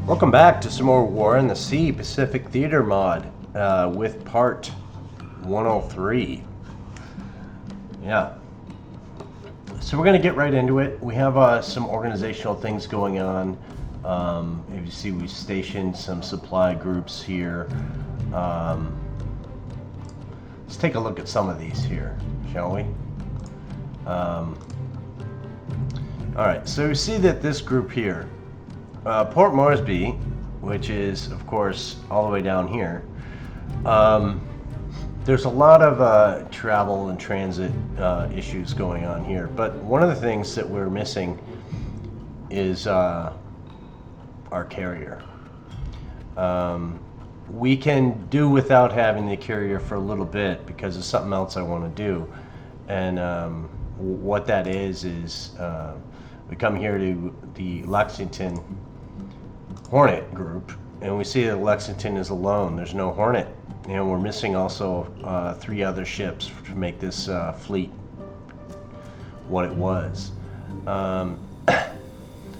Welcome back to some more War in the Sea Pacific Theater mod with part 103. Yeah. So we're going to get right into it. We have some organizational things going on. If you see, we stationed some supply groups here. Let's take a look at some of these here, shall we? All right, so we see that this group here, Port Moresby, which is, of course, all the way down here, there's a lot of travel and transit issues going on here. But one of the things that we're missing is our carrier. We can do without having the carrier for a little bit because there's something else I want to do. And what that is we come here to the Lexington Hornet group, and we see that Lexington is alone. There's no Hornet, and we're missing also 3 other ships to make this fleet what it was.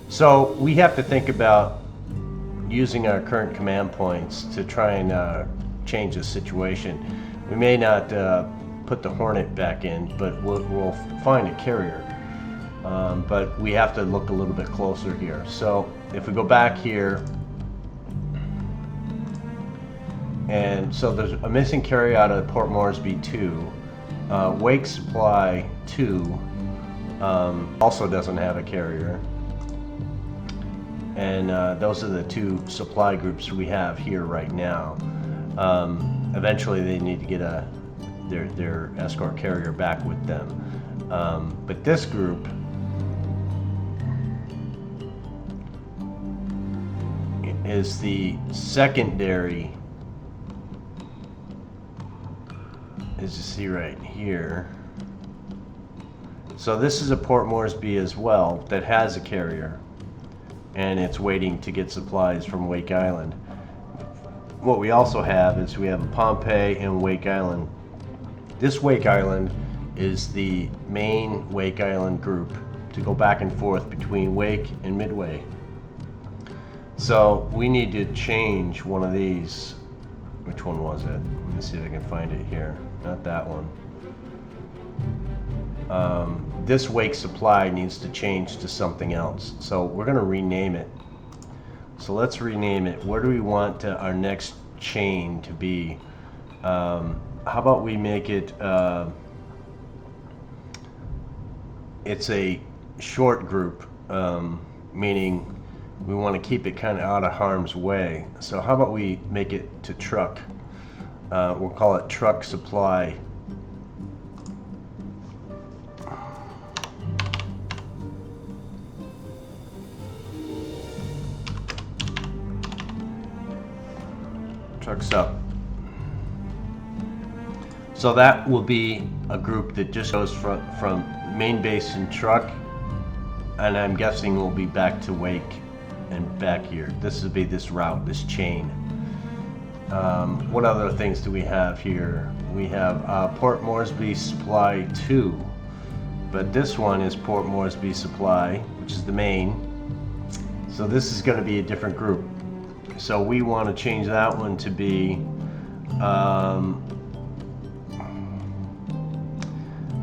So we have to think about using our current command points to try and change the situation. We may not put the Hornet back in, but we'll find a carrier. But we have to look a little bit closer here. So if we go back here, and so there's a missing carrier out of Port Moresby 2. Wake Supply 2 also doesn't have a carrier. And those are the 2 supply groups we have here right now. Eventually they need to get their escort carrier back with them. But this group is the secondary, as you see right here. So this is a Port Moresby as well that has a carrier, and it's waiting to get supplies from Wake Island. What we also have is we have a Pompey and Wake Island. This Wake Island is the main Wake Island group to go back and forth between Wake and Midway. So we need to change one of these. Which one was it? Let me see if I can find it here. Not that one. This Wake Supply needs to change to something else. So we're going to rename it. So let's rename it. Where do we want our next chain to be? How about we make it, it's a short group, meaning we want to keep it kind of out of harm's way. So how about we make it to truck? We'll call it Truck Supply. Trucks up. So that will be a group that just goes from main base and truck, and I'm guessing we'll be back to Wake and back here. This will be this route, this chain. What other things do we have here? We have Port Moresby Supply 2, but this one is Port Moresby Supply, which is the main. So this is going to be a different group. So we want to change that one to be how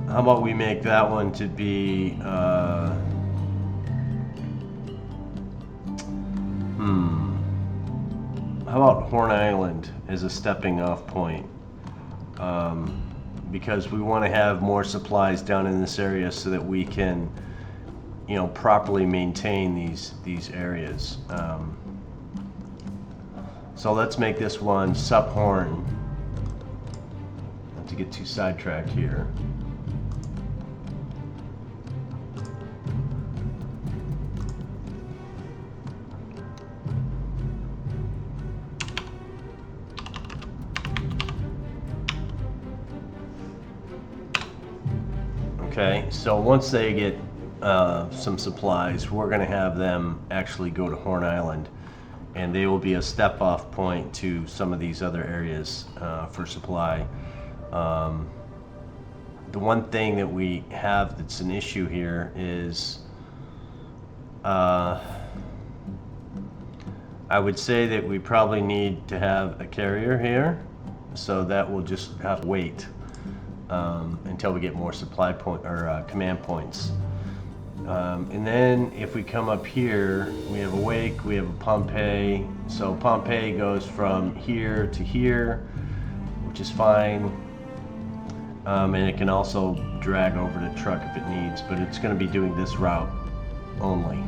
about we make that one to be how about Horn Island as a stepping off point? Because we want to have more supplies down in this area so that we can, properly maintain these areas. So let's make this one Sup Horn. Not to get too sidetracked here. Okay, so once they get some supplies, we're going to have them actually go to Horn Island, and they will be a step-off point to some of these other areas for supply. The one thing that we have that's an issue here is I I would say that we probably need to have a carrier here, so that will just have to wait until we get more supply point or command points. And then if we come up here, we have a Wake, we have a Pompeii. So Pompeii goes from here to here, which is fine. And it can also drag over the truck if it needs, but it's going to be doing this route only.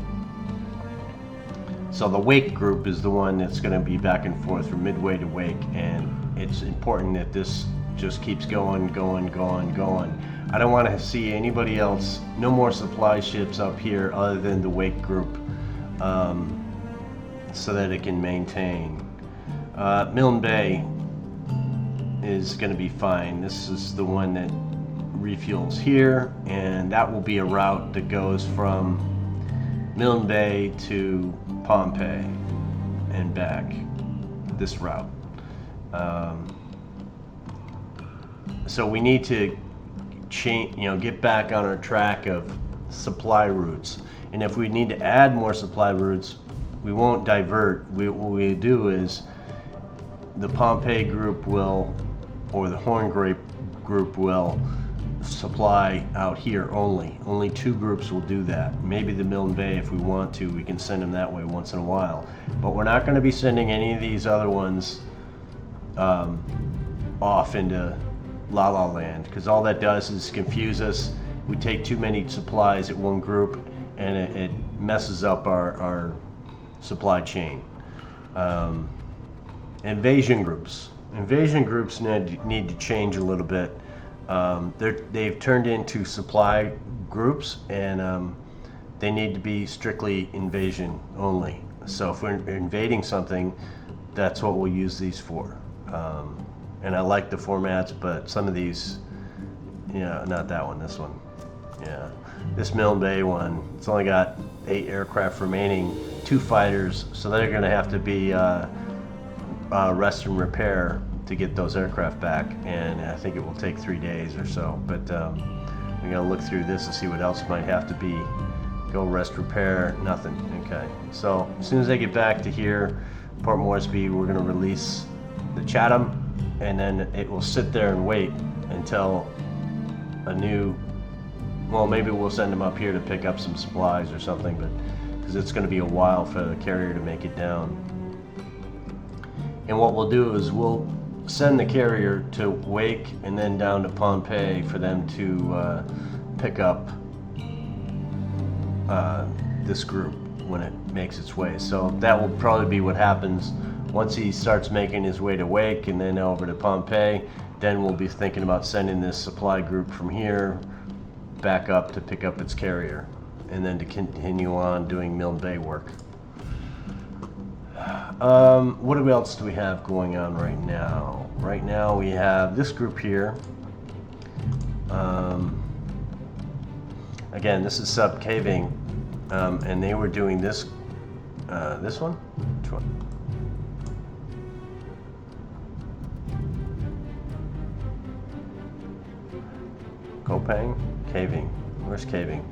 So the Wake group is the one that's going to be back and forth from Midway to Wake, and it's important that this just keeps going. I don't want to see anybody else, no more supply ships up here other than the Wake group, so that it can maintain. Milne Bay is going to be fine. This is the one that refuels here, and that will be a route that goes from Milne Bay to Pompeii and back, this route. So we need to change, get back on our track of supply routes. And if we need to add more supply routes, we won't divert. What we do is the Pompeii group will, or the Horn Grape group will supply out here only. Only 2 groups will do that. Maybe the Milne Bay, if we want to, we can send them that way once in a while. But we're not going to be sending any of these other ones off into La La Land, because all that does is confuse us. We take too many supplies at one group, and it messes up our supply chain. Invasion groups need to change a little bit. They've turned into supply groups, and they need to be strictly invasion only. So if we're invading something, that's what we'll use these for. And I like the formats, but some of these, not that one, this one. Yeah, this Milne Bay one, it's only got 8 aircraft remaining, 2 fighters, so they're going to have to be rest and repair to get those aircraft back, and I think it will take 3 days or so. But we're going to look through this and see what else might have to be. Go rest, repair, nothing. Okay, so as soon as they get back to here, Port Moresby, we're going to release the Chatham, and then it will sit there and wait until maybe we'll send them up here to pick up some supplies or something, but because it's going to be a while for the carrier to make it down. And what we'll do is we'll send the carrier to Wake and then down to Pompeii for them to pick up this group when it makes its way. So that will probably be what happens once he starts making his way to Wake and then over to Pompeii. Then we'll be thinking about sending this supply group from here back up to pick up its carrier, and then to continue on doing Milne Bay work. What else do we have going on right now? Right now we have this group here. Again, this is Sub Caving, and they were doing this one? Which one? Kopang? Caving. Where's Caving?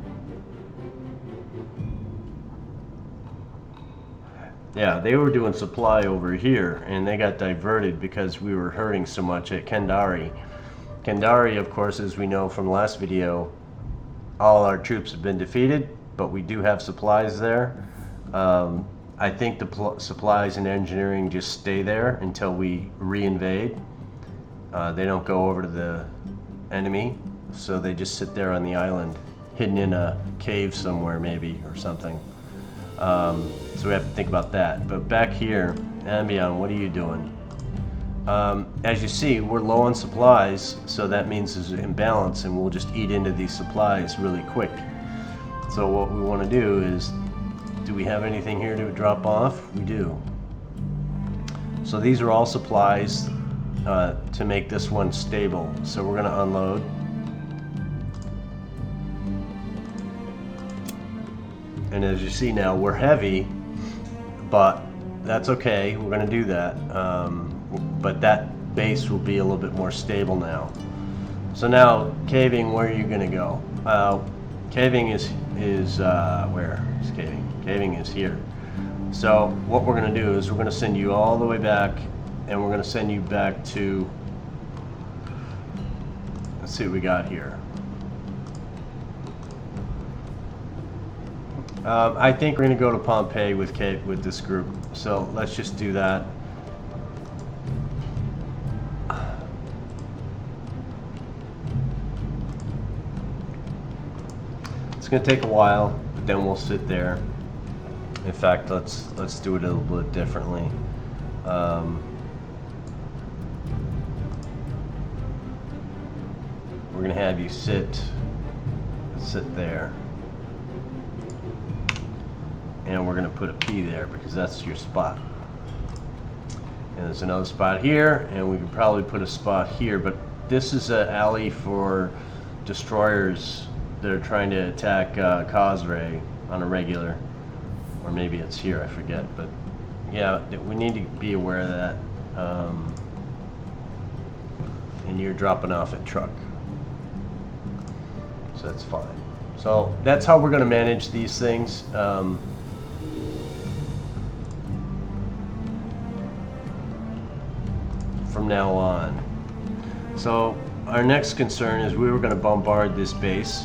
Yeah, they were doing supply over here, and they got diverted because we were hurting so much at Kendari. Kendari, of course, as we know from the last video, all our troops have been defeated, but we do have supplies there. I think the supplies and engineering just stay there until we re-invade. They don't go over to the enemy, so they just sit there on the island, hidden in a cave somewhere maybe, or something. So we have to think about that. But back here, Ambion, what are you doing? As you see, we're low on supplies, so that means there's an imbalance, and we'll just eat into these supplies really quick. So what we want to do is, do we have anything here to drop off? We do. So these are all supplies to make this one stable. So we're going to unload. And as you see now, we're heavy, but that's okay. We're going to do that. But that base will be a little bit more stable now. So now, Caving, where are you going to go? Caving is where is Caving? Caving is here. So what we're going to do is we're going to send you all the way back, and we're going to send you back to, let's see what we got here. I think we're going to go to Pompeii with this group. So let's just do that. It's going to take a while, but then we'll sit there. In fact, let's do it a little bit differently. We're going to have you sit there. And we're going to put a P there because that's your spot. And there's another spot here, and we can probably put a spot here, but this is an alley for destroyers that are trying to attack Causeway on a regular. Or maybe it's here, I forget. But yeah, we need to be aware of that. And you're dropping off at truck. So that's fine. So that's how we're going to manage these things. From now on. So our next concern is we were going to bombard this base,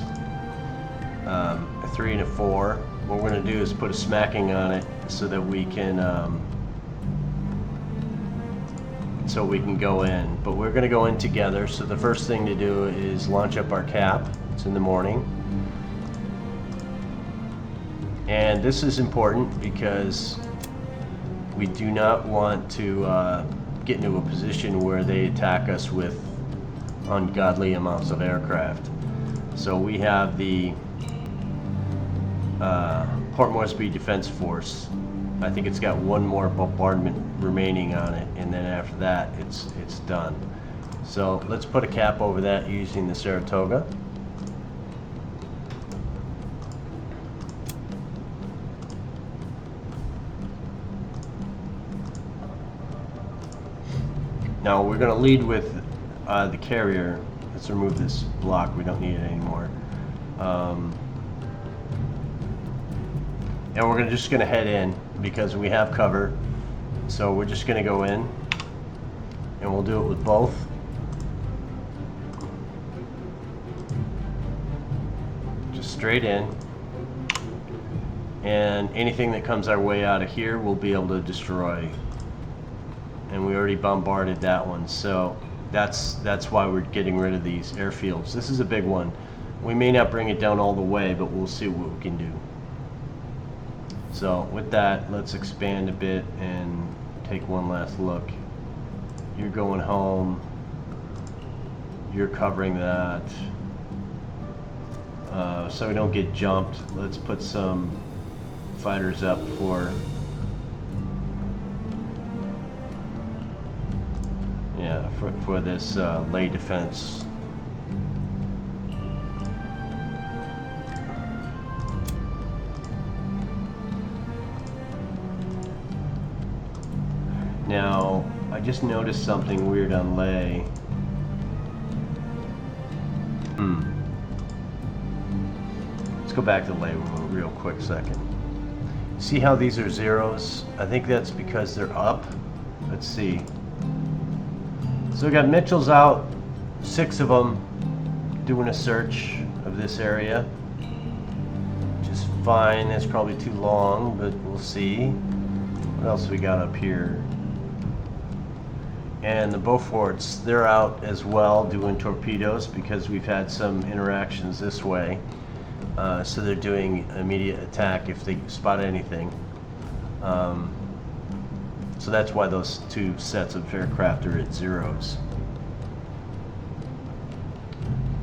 a 3 and a 4. What we're going to do is put a smacking on it so that we can go in. But we're going to go in together. So the first thing to do is launch up our cap. It's in the morning. And this is important because we do not want to get into a position where they attack us with ungodly amounts of aircraft. So we have the Port Moresby Defense Force. I think it's got one more bombardment remaining on it, and then after that it's done. So let's put a cap over that using the Saratoga. Now we're going to lead with the carrier. Let's remove this block. We don't need it anymore. And we're just going to head in because we have cover. So we're just going to go in, and we'll do it with both. Just straight in. And anything that comes our way out of here we'll be able to destroy. And we already bombarded that one, so that's why we're getting rid of these airfields. This is a big one. We may not bring it down all the way, but we'll see what we can do. So with that, let's expand a bit and take one last look. You're going home. You're covering that. So we don't get jumped. Let's put some fighters up for... Yeah, for this lay defense. Now, I just noticed something weird on lay. Let's go back to lay real quick second. See how these are zeros? I think that's because they're up. Let's see. So we got Mitchell's out, 6 of them, doing a search of this area, which is fine. That's probably too long, but we'll see. What else we got up here? And the Beauforts, they're out as well doing torpedoes because we've had some interactions this way. So they're doing immediate attack if they spot anything. So that's why those 2 sets of aircraft are at zeros.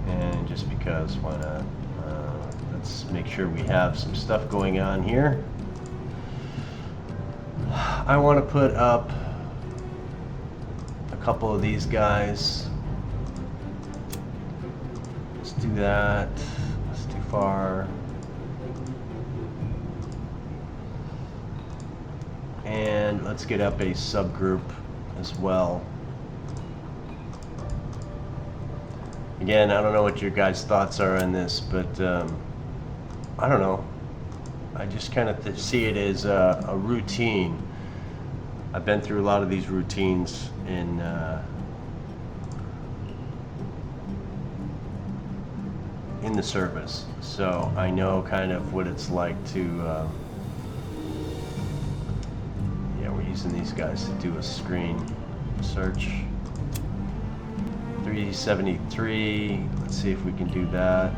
And just because, why not? Let's make sure we have some stuff going on here. I want to put up a couple of these guys. Let's do that. That's too far. And let's get up a subgroup as well. Again, I don't know what your guys' thoughts are on this, but I don't know. I just kind of see it as a routine. I've been through a lot of these routines in the service, so I know kind of what it's like to yeah, we're using these guys to do a screen search. 373, let's see if we can do that.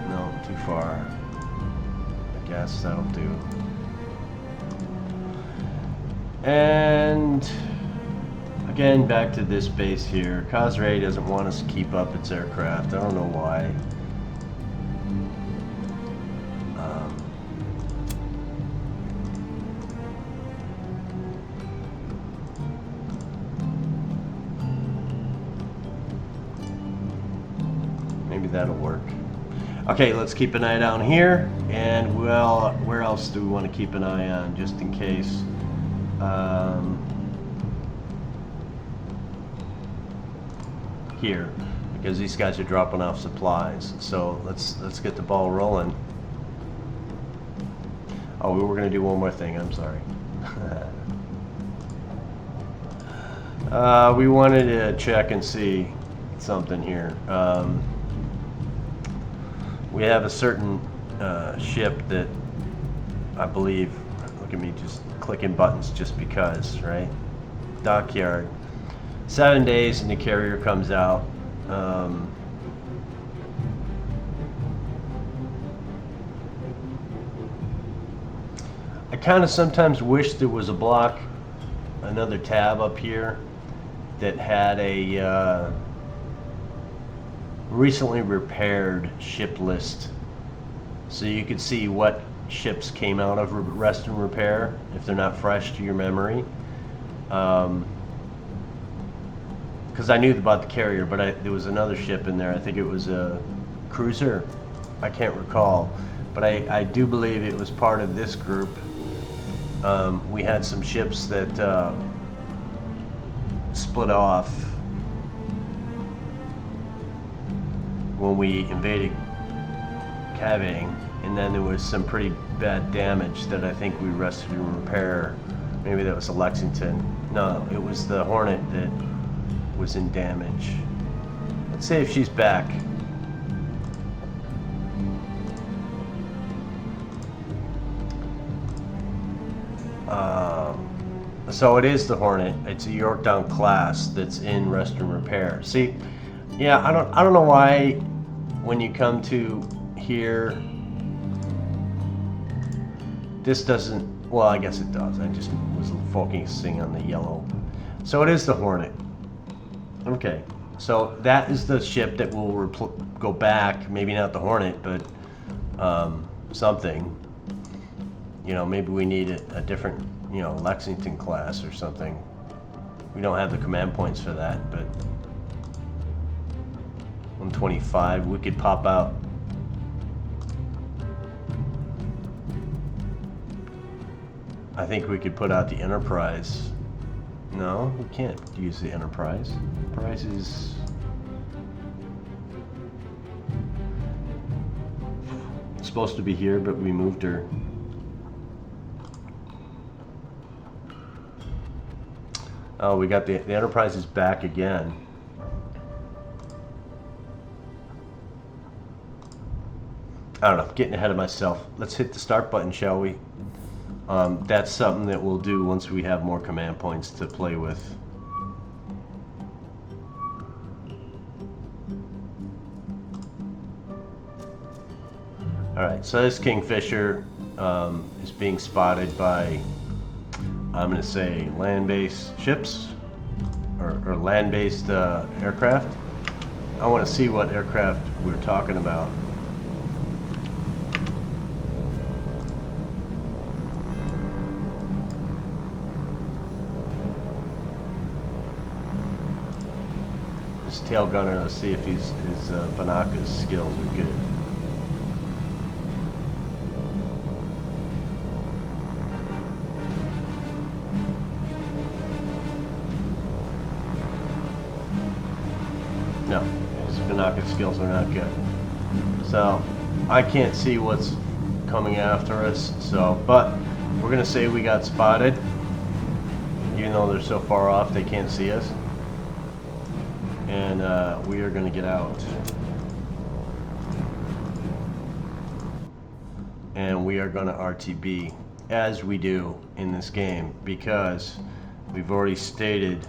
No, too far. I guess that'll do. And again, back to this base here. Cosray doesn't want us to keep up its aircraft. I don't know why. Maybe that'll work. Okay, let's keep an eye down here. And well, where else do we want to keep an eye on, just in case? Here, because these guys are dropping off supplies. So let's get the ball rolling. Oh, we were going to do one more thing. I'm sorry. We wanted to check and see something here. We have a certain ship that I believe, look at me just clicking buttons just because, right? Dockyard. 7 days and the carrier comes out. I kind of sometimes wish there was a block, another tab up here that had a recently repaired ship list, so you could see what ships came out of rest and repair if they're not fresh to your memory. Because I knew about the carrier, but there was another ship in there. I think it was a cruiser. I can't recall, but I do believe it was part of this group. We had some ships that split off when we invaded Caving, and then there was some pretty bad damage that I think we rested and repair. Maybe that was a Lexington. No, it was the Hornet that was in damage. Let's see if she's back. So it is the Hornet. It's a Yorktown class that's in rest and repair. See, yeah, I don't know why when you come to here this doesn't. Well, I guess it does. I just was focusing on the yellow. So it is the Hornet. Okay, so that is the ship that will go back. Maybe not the Hornet, but something. You know, maybe we need a different, you know, Lexington class or something. We don't have the command points for that, but 125, we could pop out. I think we could put out the Enterprise. No, we can't use the Enterprise. Enterprise is... supposed to be here, but we moved her. Oh, we got the Enterprise is back again. I don't know, getting ahead of myself. Let's hit the start button, shall we? That's something that we'll do once we have more command points to play with. Alright, so this Kingfisher is being spotted by, I'm going to say, land-based ships or land-based aircraft. I want to see what aircraft we're talking about. This tail gunner, let's see if his binoculars skills are good. No, his binocular skills are not good. So I can't see what's coming after us. So, but we're gonna say we got spotted, even though they're so far off they can't see us. And we are gonna get out. And we are gonna RTB, as we do in this game, because we've already stated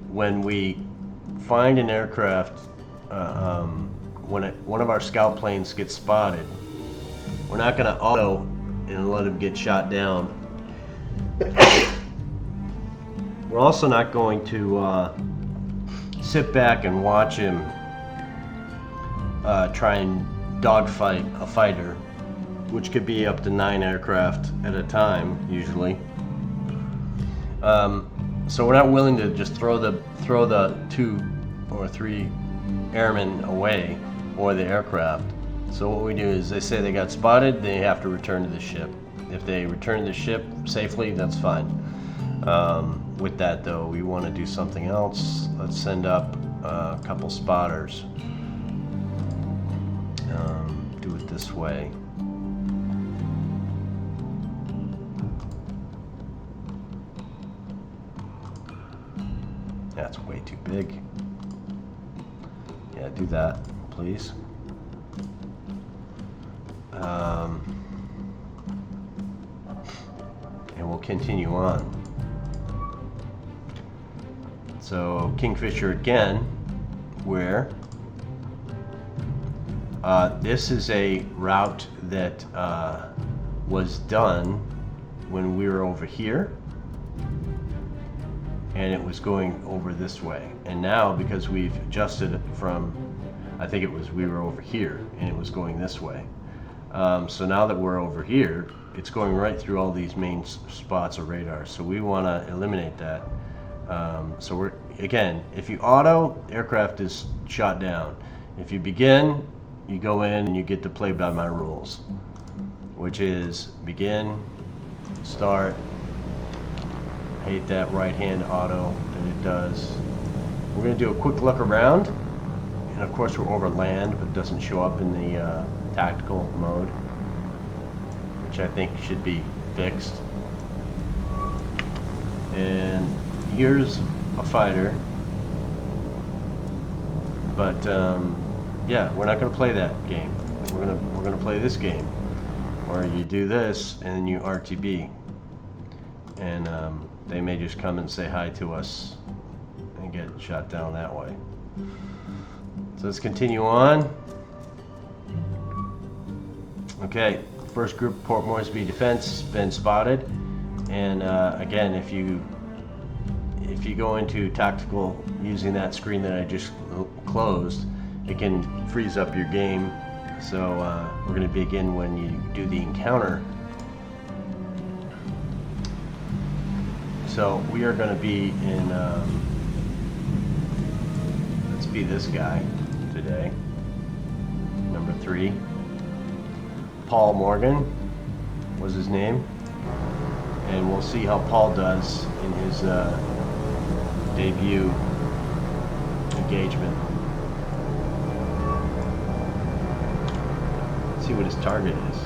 when we find an aircraft, when one of our scout planes gets spotted, we're not going to auto and let him get shot down. We're also not going to sit back and watch him try and dogfight a fighter, which could be up to 9 aircraft at a time usually. So we're not willing to just throw the 2 or 3 airmen away or the aircraft. So what we do is they say they got spotted, they have to return to the ship. If they return to the ship safely, that's fine. With that though, we want to do something else. Let's send up a couple spotters. Do it this way. That's way too big. Yeah, do that, please. And we'll continue on. So Kingfisher again, where this is a route that was done when we were over here, and it was going over this way. And now, because we've adjusted it from, I think it was we were over here and it was going this way. So now that we're over here, it's going right through all these main spots of radar. So we want to eliminate that. So we're, again, if you auto, aircraft is shot down. If you begin, you go in and you get to play by my rules, which is begin, start. I hate that right hand auto that it does. We're going to do a quick look around, and of course we're over land, but it doesn't show up in the tactical mode, which I think should be fixed. And here's a fighter, but yeah, we're not going to play that game. We're gonna play this game, where you do this and then you RTB, and they may just come and say hi to us and get shot down that way. So let's continue on. Okay, first group, Port Moresby defense, been spotted. And again, if you go into tactical using that screen that I just closed, it can freeze up your game. So we're going to begin when you do the encounter. So we are going to be in, let's be this guy today, number 3. Paul Morgan was his name, and we'll see how Paul does in his debut engagement. Let's see what his target is.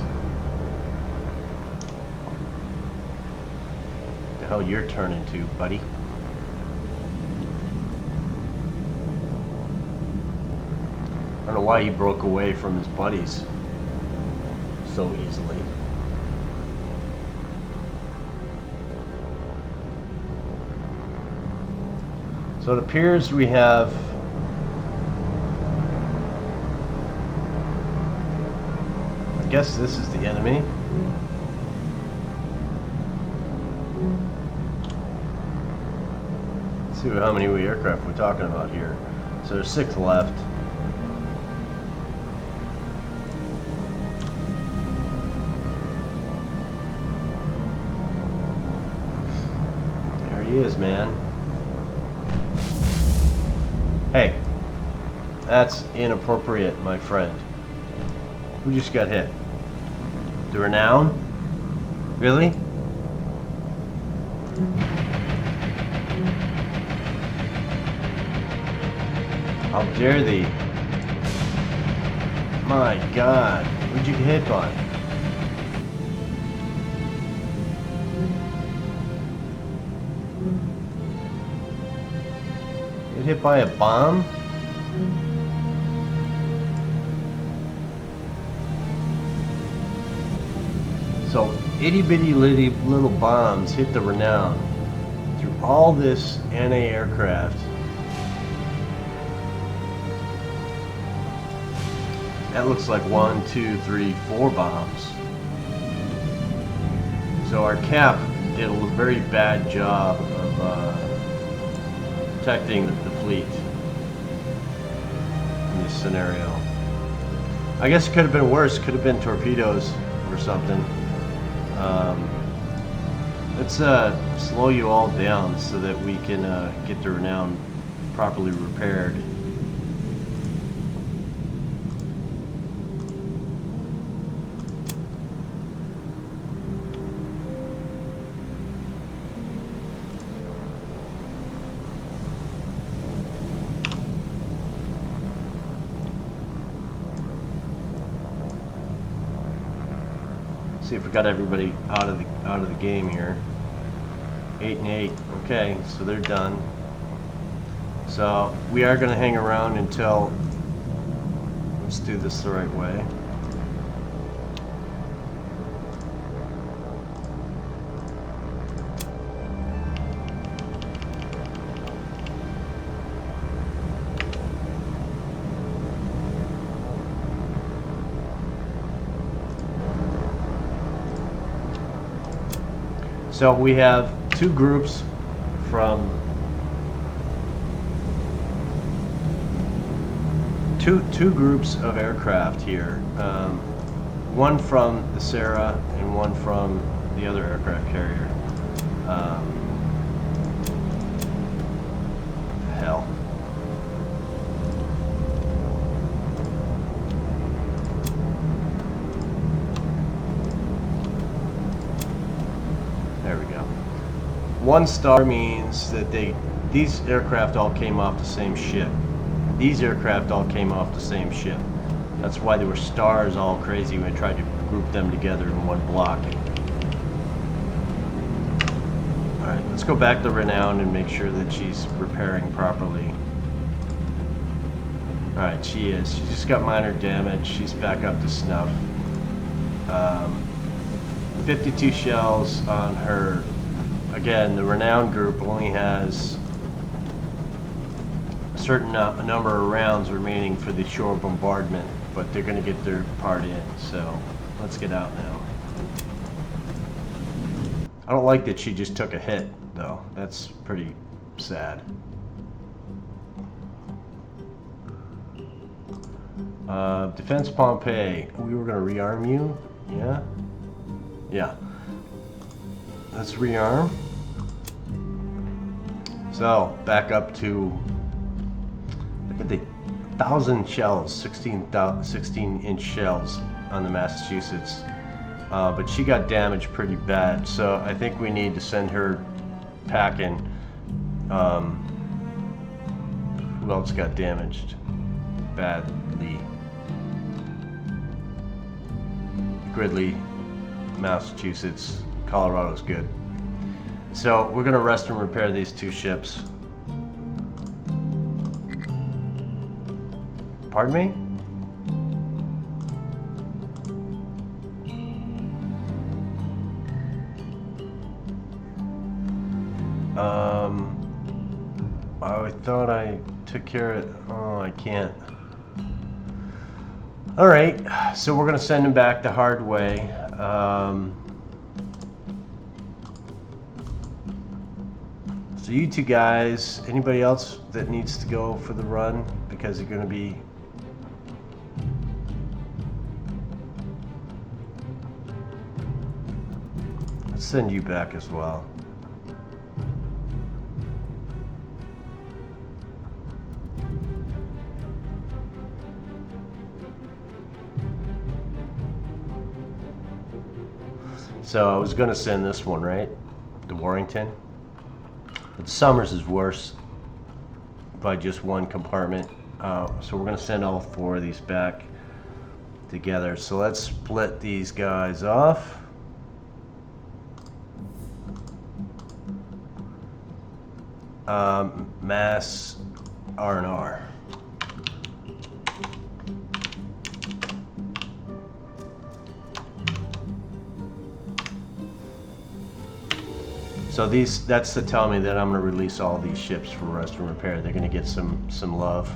The hell you're turning to, buddy? I don't know why he broke away from his buddies so easily. So it appears we have I guess this is the enemy. Let's see how many aircraft we're talking about here. So there's 6 left. There he is, man. Hey, that's inappropriate, my friend. Who just got hit? The Renown? Really? How dare thee? My God. What'd you get hit by? Get hit by a bomb? So itty bitty little bombs hit the Renown through all this anti-aircraft. That looks like 1, 2, 3, 4 bombs. So our cap did a very bad job of protecting the fleet in this scenario. I guess it could have been worse. Could have been torpedoes or something. Let's slow you all down so that we can get the Renown properly repaired. See if we got everybody out of the game here. 8 and 8. Okay, so they're done. So we are going to hang around until. Let's do this the right way. So we have two groups from two groups of aircraft here. One from the Sarah and one from the other aircraft carrier. Hell. There we go. 1 star means that these aircraft all came off the same ship. These aircraft all came off the same ship. That's why there were stars all crazy when I tried to group them together in one block. Alright, let's go back to Renown and make sure that she's repairing properly. Alright, she is. She just got minor damage. She's back up to snuff. 52 shells on her. Again, the Renown group only has a certain number of rounds remaining for the shore bombardment, but they're going to get their part in, so let's get out now. I don't like that she just took a hit, though. That's pretty sad. Defense Pompeii. We were going to rearm you? Yeah? Yeah. Let's rearm. So, back up to, look at the 1,000 shells, 16-inch shells on the Massachusetts. But she got damaged pretty bad, so I think we need to send her packing. Who else got damaged badly? Gridley, Massachusetts, Colorado's good. So we're gonna rest and repair these 2 ships. Pardon me? I thought I took care of it. Oh, I can't. Alright, so we're gonna send him back the hard way. So you 2 guys, anybody else that needs to go for the run because you're gonna be let's send you back as well. So I was gonna send this one, right? The Warrington. But the Summers is worse by just 1 compartment. So we're gonna send all 4 of these back. together. So let's split these guys off. Mass R&R. So that's to tell me that I'm going to release all these ships for rest and repair. They're going to get some love.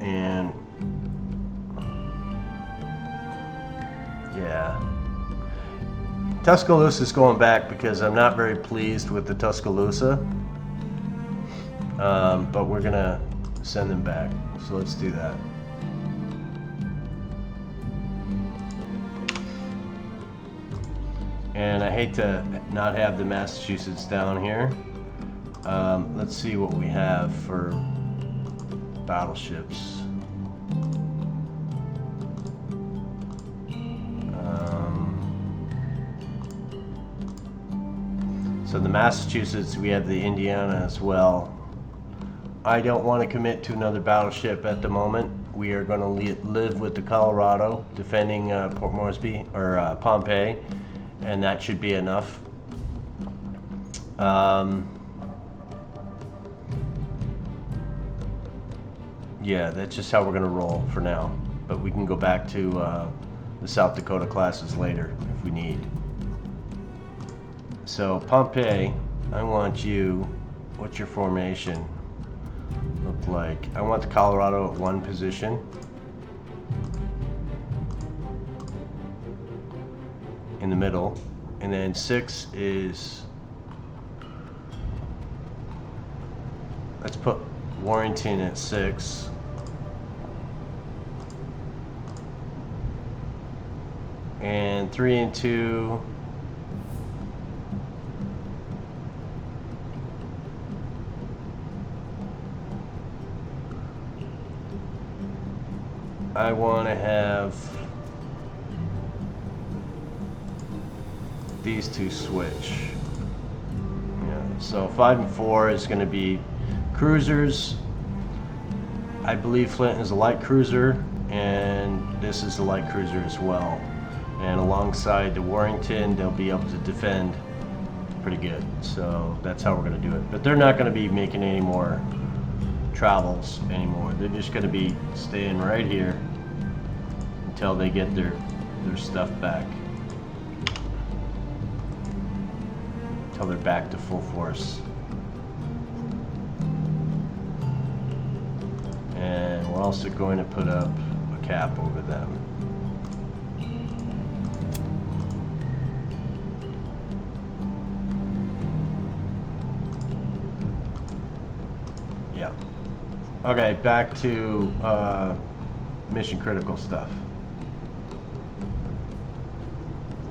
And yeah, Tuscaloosa is going back because I'm not very pleased with the Tuscaloosa. But we're going to send them back. So let's do that. And I hate to not have the Massachusetts down here. Let's see what we have for battleships. So the Massachusetts, we have the Indiana as well. I don't want to commit to another battleship at the moment. We are going to live with the Colorado, defending Port Moresby, or Pompeii. And that should be enough. Yeah, that's just how we're going to roll for now. But we can go back to the South Dakota classes later if we need. So Pompeii, I want you, what's your formation look like? I want the Colorado at 1 position. In the middle, and then 6 is, let's put Warrington at 6, and 3 and 2, I want to have these two switch. Yeah, so 5 and 4 is going to be cruisers. I believe Flint is a light cruiser, and this is a light cruiser as well. And alongside the Warrington, they'll be able to defend pretty good. So that's how we're going to do it. But they're not going to be making any more travels anymore. They're just going to be staying right here until they get their stuff back. Until they're back to full force. And we're also going to put up a cap over them. Yeah. Okay, back to mission critical stuff.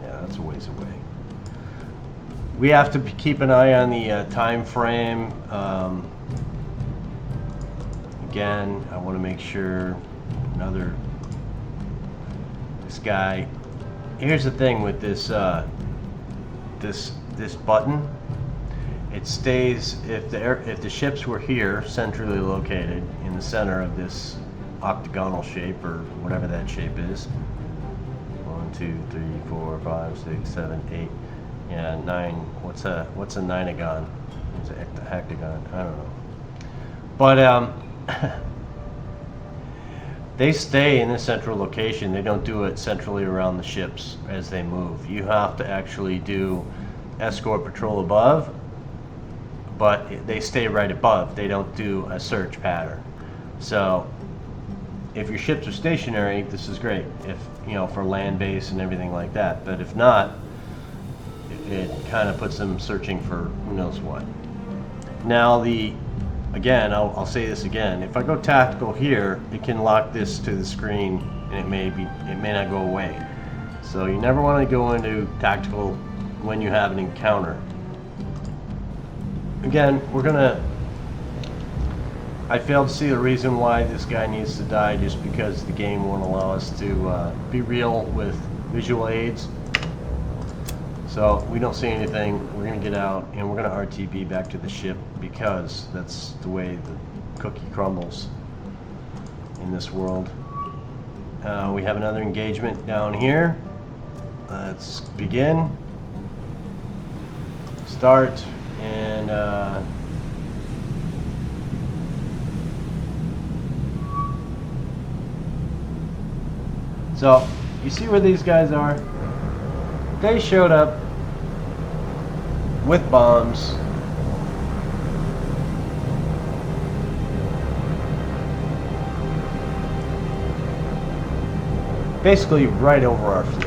Yeah, that's a ways away. We have to keep an eye on the time frame. Again, I want to make sure this guy. Here's the thing with this this button. It stays if the ships were here, centrally located in the center of this octagonal shape or whatever that shape is. 1, 2, 3, 4, 5, 6, 7, 8. Yeah, 9. What's a ninagon? It's a hectagon. I don't know. But they stay in the central location. They don't do it centrally around the ships as they move. You have to actually do escort patrol above, but they stay right above. They don't do a search pattern. So if your ships are stationary, this is great. If for land base and everything like that. But if not, it kind of puts them searching for who knows what. Now again, I'll say this again. If I go tactical here, it can lock this to the screen, and it may not go away. So you never want to go into tactical when you have an encounter. Again, I failed to see the reason why this guy needs to die, just because the game won't allow us to be real with visual aids. So we don't see anything. We're going to get out and we're going to RTB back to the ship, because that's the way the cookie crumbles in this world. We have another engagement down here. Let's begin. Start and so you see where these guys are? They showed up with bombs. Basically right over our fleet.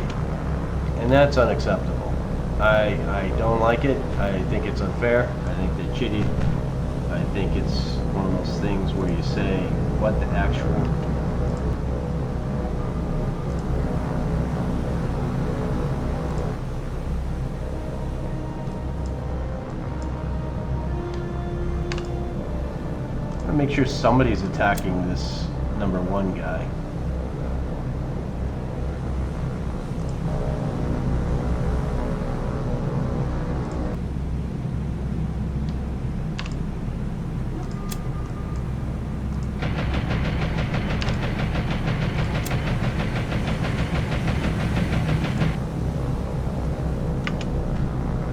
And that's unacceptable. I don't like it. I think it's unfair. I think they're cheating. I think it's one of those things where you say, what the actual... Make sure somebody's attacking this number 1 guy.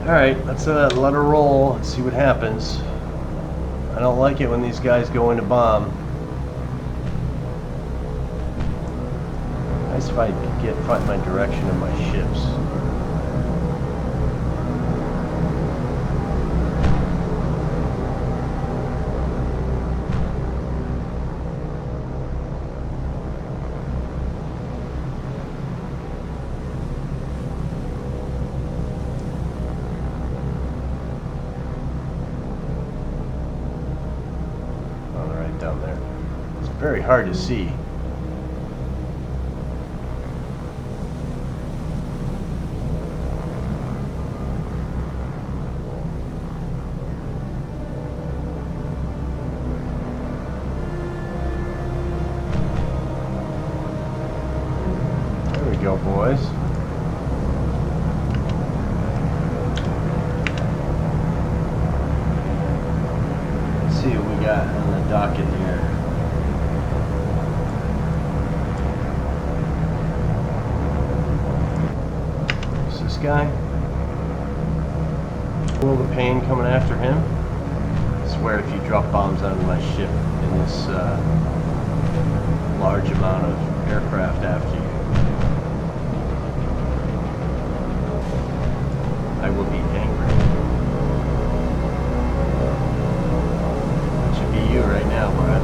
Alright, let's let her roll and see what happens. I don't like it when these guys go into bomb. Nice if I could find my direction of my ships. Down there. It's very hard to see. There we go, boys. Let's see what we got on the docket here. What's this guy? Feel the pain coming after him. I swear if you drop bombs onto my ship in this large amount of aircraft after you, I will be angry. That should be you right now, Brad.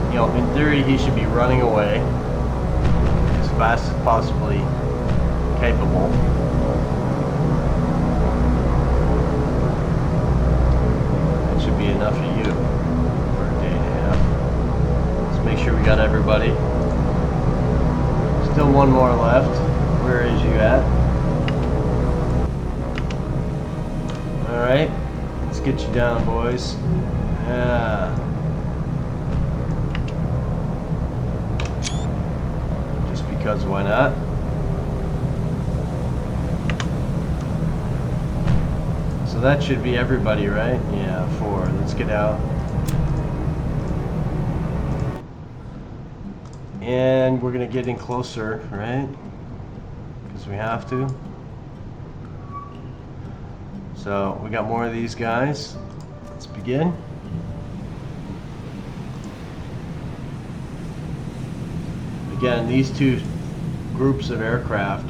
You know, in theory, he should be running away as fast as possibly capable. That should be enough of you for a day and a half. Let's make sure we got everybody. Still one more left. Where is you at? Alright, let's get you down, boys. Yeah. Just because, why not? So that should be everybody, right? Yeah, 4. Let's get out. And we're gonna get in closer, right? Because we have to. So we got more of these guys. Let's begin. Again, these two groups of aircraft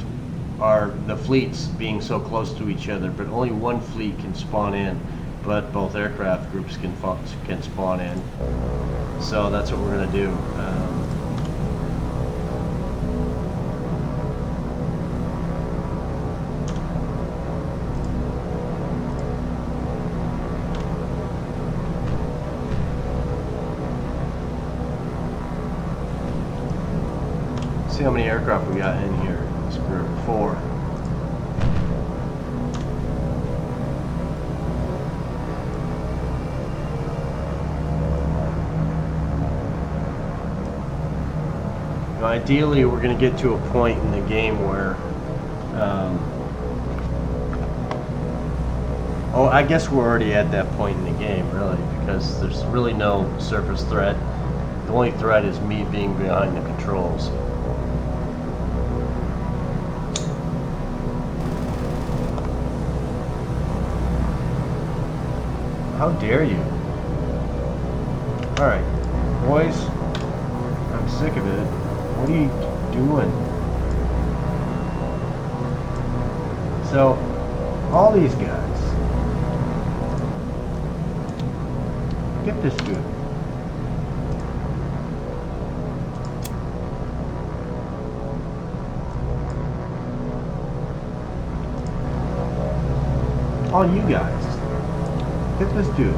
are the fleets being so close to each other, but only one fleet can spawn in, but both aircraft groups can spawn in. So that's what we're gonna do. See how many aircraft we got in here. This group 4. Now, ideally, we're going to get to a point in the game where Oh, I guess we're already at that point in the game, really, because there's really no surface threat. The only threat is me being behind the controls. How dare you? Alright, boys, I'm sick of it. What are you doing? So, all these guys, get this dude. All you guys, get this dude.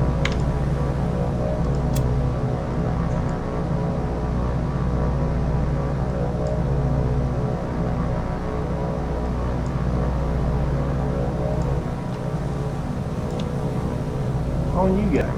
All you guys.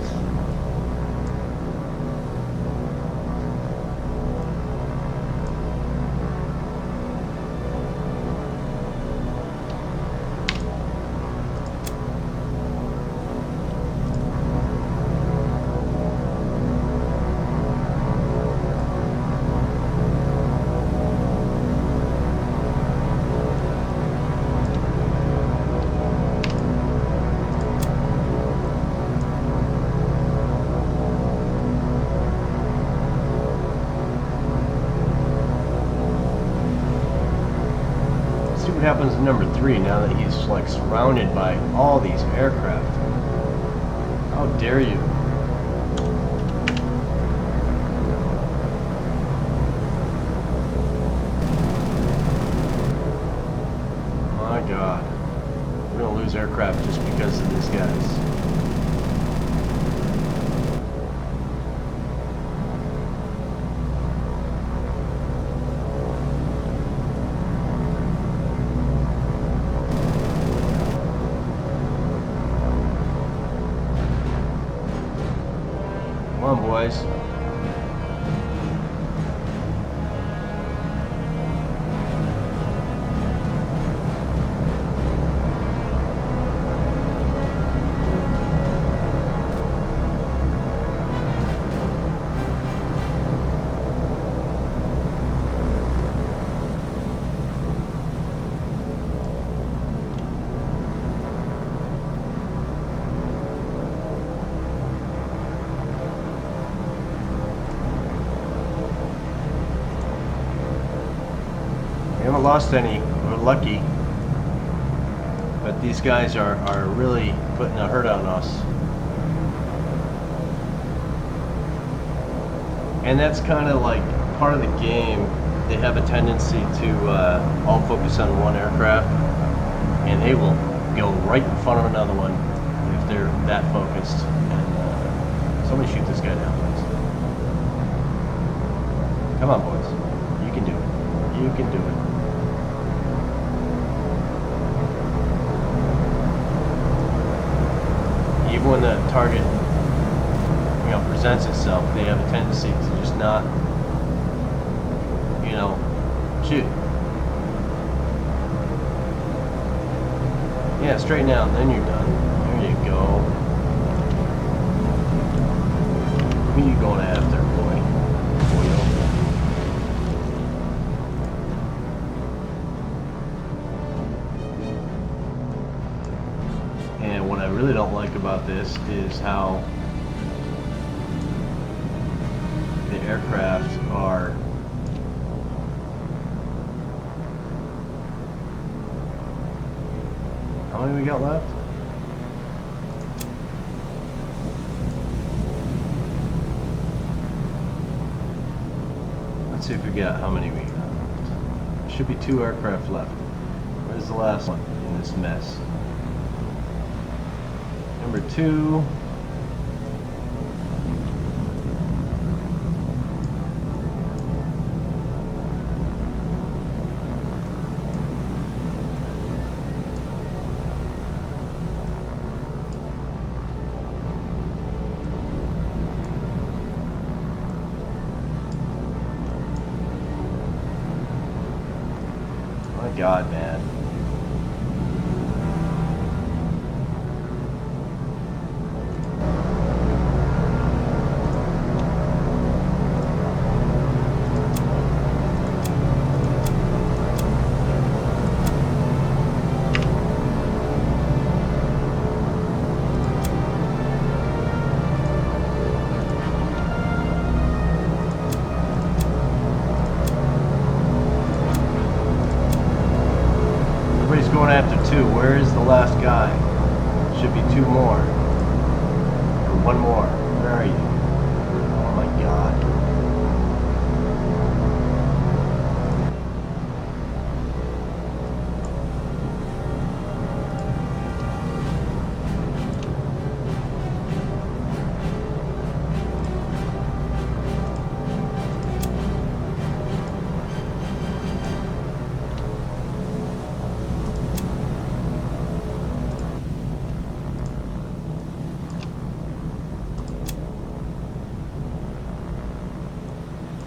What happens to number 3 now that he's like surrounded by all these aircraft? How dare you? My God, we're gonna lose aircraft just because of these guys. Come on, boys. We haven't lost any. We're lucky. But these guys are really putting a hurt on us. And that's kind of like part of the game. They have a tendency to all focus on one aircraft. And they will go right in front of another one if they're that focused. And somebody shoot this guy down, please. Come on, boys. You can do it. You can do it. Even when the target, presents itself, they have a tendency to just not, shoot. Yeah, straighten out, and then you're done. There you go. Who are you going after, boy? And what I really don't like about this is how the aircraft are how many we got left? Let's see if we got how many we got left. There should be 2 aircraft left. Where's the last one in this mess? Number 2. My God, man. going after 2. Where is the last guy? Should be 2 more. Or 1 more. Where are you? Oh my god.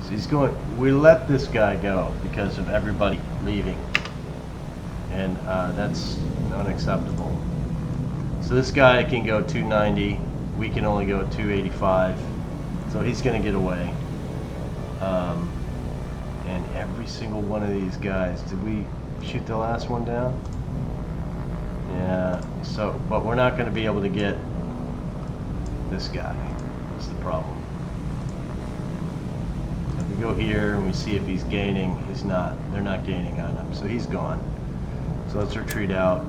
He's going. We let this guy go because of everybody leaving, and that's unacceptable. So this guy can go 290. We can only go 285. So he's going to get away. And every single one of these guys. Did we shoot the last one down? Yeah. So, but we're not going to be able to get this guy. That's the problem. Go here and we see if he's gaining. He's not. They're not gaining on him, so he's gone. So let's retreat out.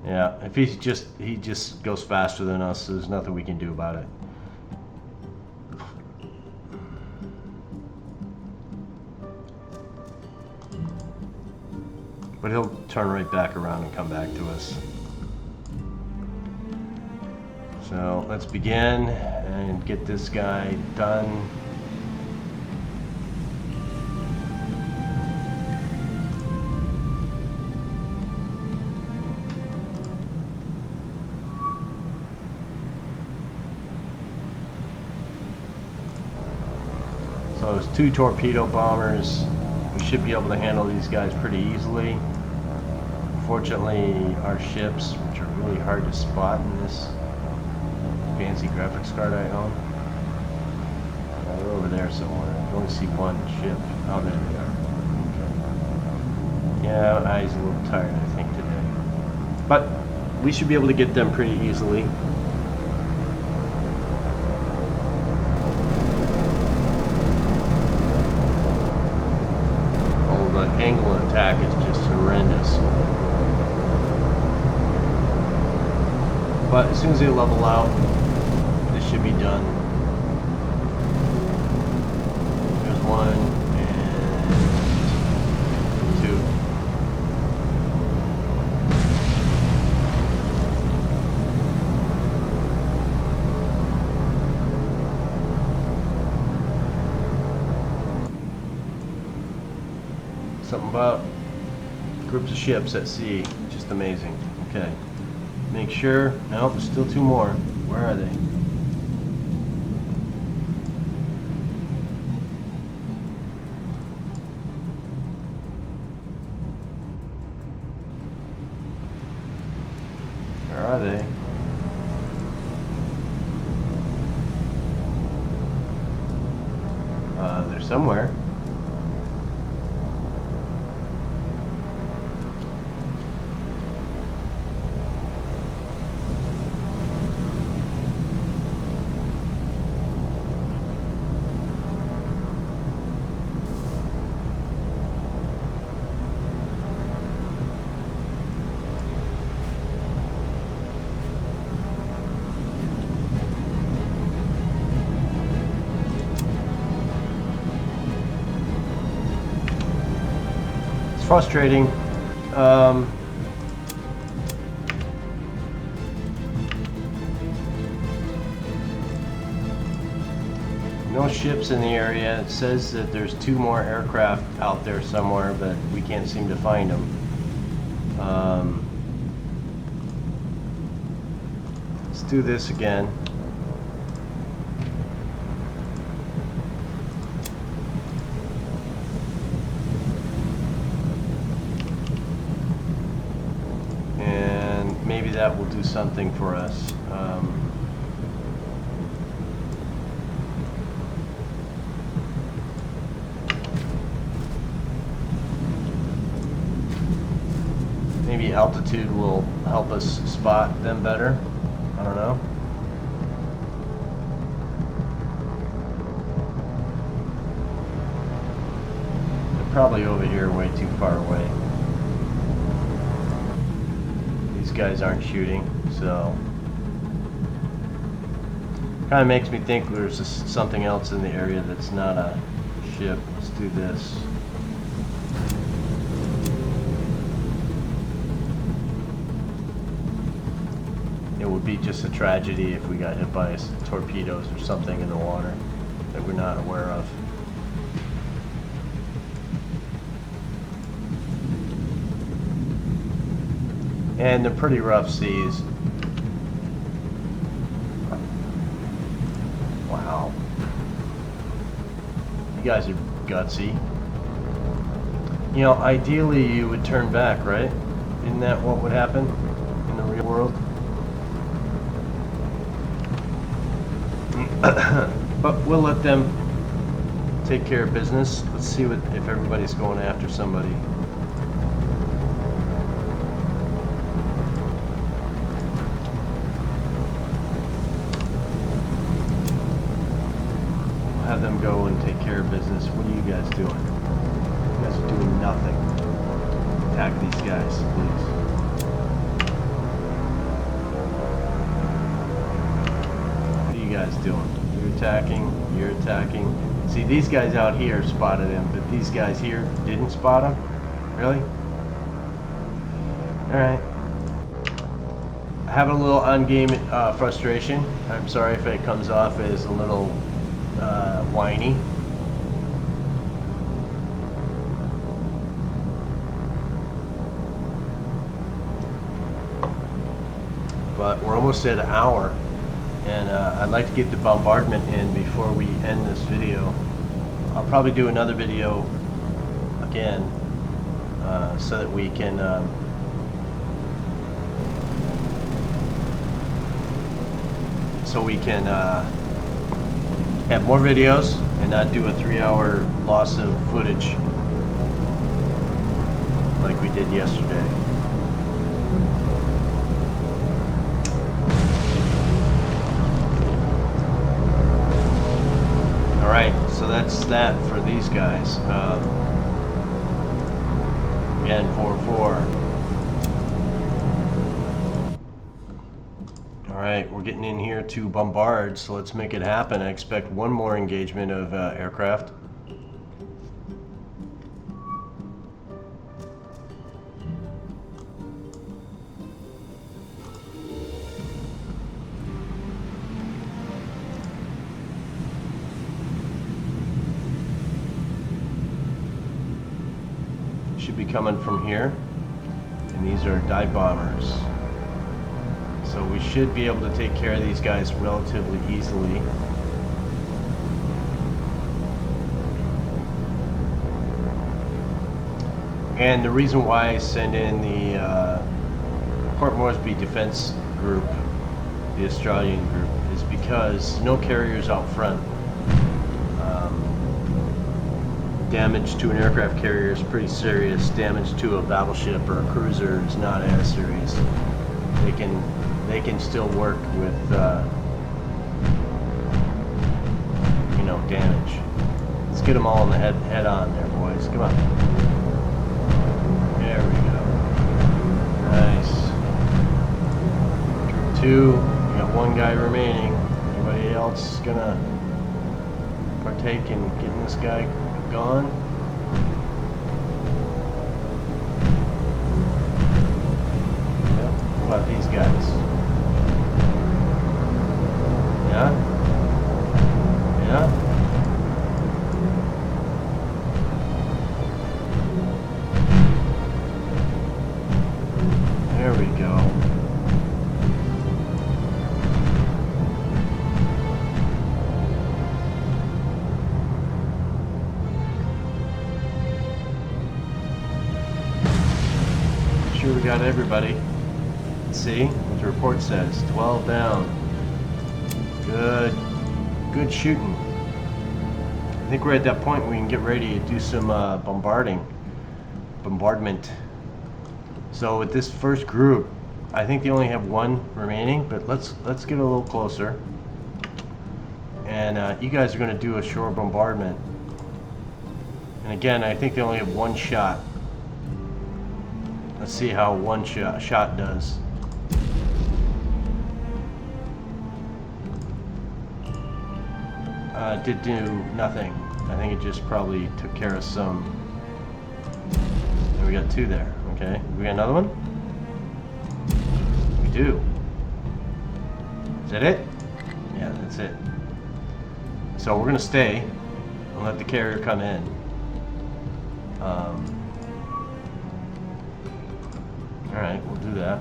Yeah, if he just goes faster than us, so there's nothing we can do about it. But he'll turn right back around and come back to us. So let's begin and get this guy done. So there's 2 torpedo bombers. We should be able to handle these guys pretty easily. Unfortunately, our ships, which are really hard to spot in this fancy graphics card I own. They're over there somewhere. I only see one ship. Oh, there they are. Okay. Yeah, my eyes are a little tired, I think, today. But we should be able to get them pretty easily. Oh, the angle of attack is just horrendous. But as soon as they level out, this should be done. There's 1 and 2. Something about groups of ships at sea, just amazing. Okay. Make sure. No, there's still 2 more. Where are they? Where are they? They're somewhere. Frustrating. No ships in the area. It says that there's 2 more aircraft out there somewhere, but we can't seem to find them. Let's do this again. Maybe that will do something for us. Maybe altitude will help us spot them better. I don't know. probably over here, way too far away. These guys aren't shooting, so kind of makes me think there's just something else in the area that's not a ship. Let's do this. It would be just a tragedy if we got hit by torpedoes or something in the water that we're not aware of. And they're pretty rough seas. Wow. You guys are gutsy. You know, ideally you would turn back, right? Isn't that what would happen in the real world? But we'll let them take care of business. Let's see what if everybody's going after somebody. We'll have them go and take care of business. What are you guys doing? You guys are doing nothing. Attack these guys, please. Guys doing? You're attacking, you're attacking. See, these guys out here spotted him, but these guys here didn't spot him? Really? Alright. Having a little on-game frustration. I'm sorry if it comes off as a little whiny. But we're almost at an hour. And I'd like to get the bombardment in before we end this video. I'll probably do another video again so that we can have more videos and not do a 3-hour loss of footage like we did yesterday. Alright, so that's that for these guys. Again, 4-4. Alright, we're getting in here to bombard, so let's make it happen. I expect one more engagement of aircraft. Should be coming from here, and these are dive bombers, so we should be able to take care of these guys relatively easily. And the reason why I send in the Port Moresby Defense Group, the Australian group, is because no carriers out front. Damage to an aircraft carrier is pretty serious. Damage to a battleship or a cruiser is not as serious. They can still work with you know, damage. Let's get them all in the head on there, boys. Come on. There we go. Nice. Group 2. We got one guy remaining. Anybody else gonna partake in getting this guy gone? Yep. What about these guys? Yeah? Yeah? There we go. Sure we got everybody. Let's see what the report says. 12 down. Good shooting. I think we're at that point where we can get ready to do some bombardment. So with this first group, I think they only have one remaining, but let's get a little closer. And you guys are going to do a shore bombardment. And again, I think they only have one shot. Let's see how one shot does. Did do nothing. I think it just probably took care of some. And we got two there. Okay, we got another one? We do. Is that it? Yeah, that's it. So we're gonna stay and let the carrier come in. Alright, we'll do that.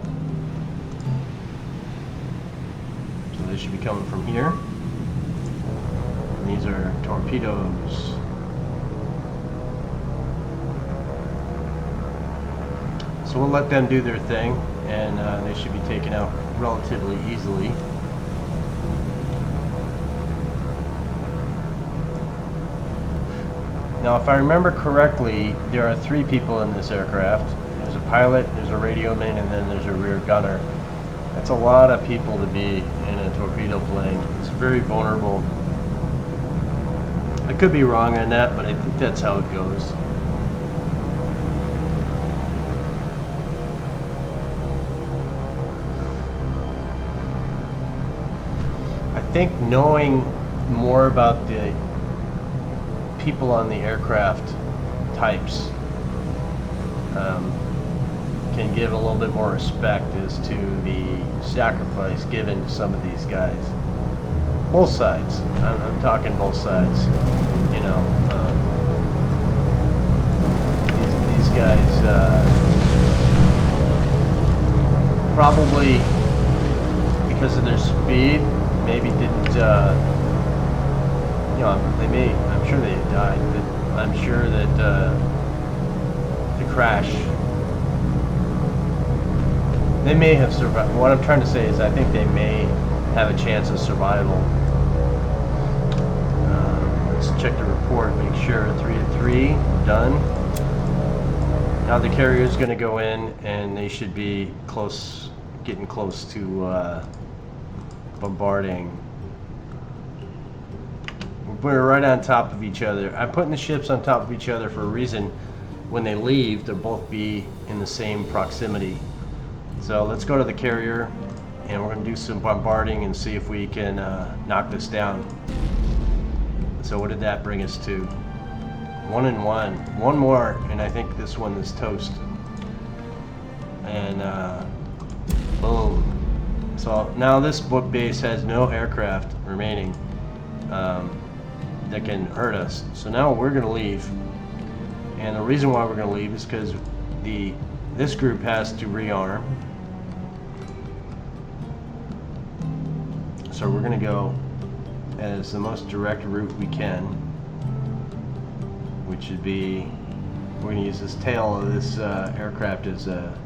So they should be coming from here. And these are torpedoes. So we'll let them do their thing, and they should be taken out relatively easily. Now, if I remember correctly, there are 3 people in this aircraft. There's a pilot, there's a radio man, and then there's a rear gunner. That's a lot of people to be in a torpedo plane. It's very vulnerable. I could be wrong on that, but I think that's how it goes. I think knowing more about the people on the aircraft types can give a little bit more respect as to the sacrifice given to some of these guys. Both sides. I'm talking both sides. You know, these guys probably because of their speed maybe didn't. You know, they may. I'm sure they died, but I'm sure that the crash. They may have survived. What I'm trying to say is, I think they may have a chance of survival. Let's check the report, make sure 3 to 3 done. Now the carrier is going to go in, and they should be close, getting close to bombarding. We're right on top of each other. I'm putting the ships on top of each other for a reason. When they leave, they'll both be in the same proximity. So let's go to the carrier, and we're going to do some bombarding and see if we can knock this down. So what did that bring us to? 1 and 1. One more, and I think this one is toast. And boom. So now this base has no aircraft remaining that can hurt us. So now we're going to leave. And the reason why we're going to leave is because this group has to rearm. So we're going to go as the most direct route we can, which would be, we're going to use this tail of this aircraft as a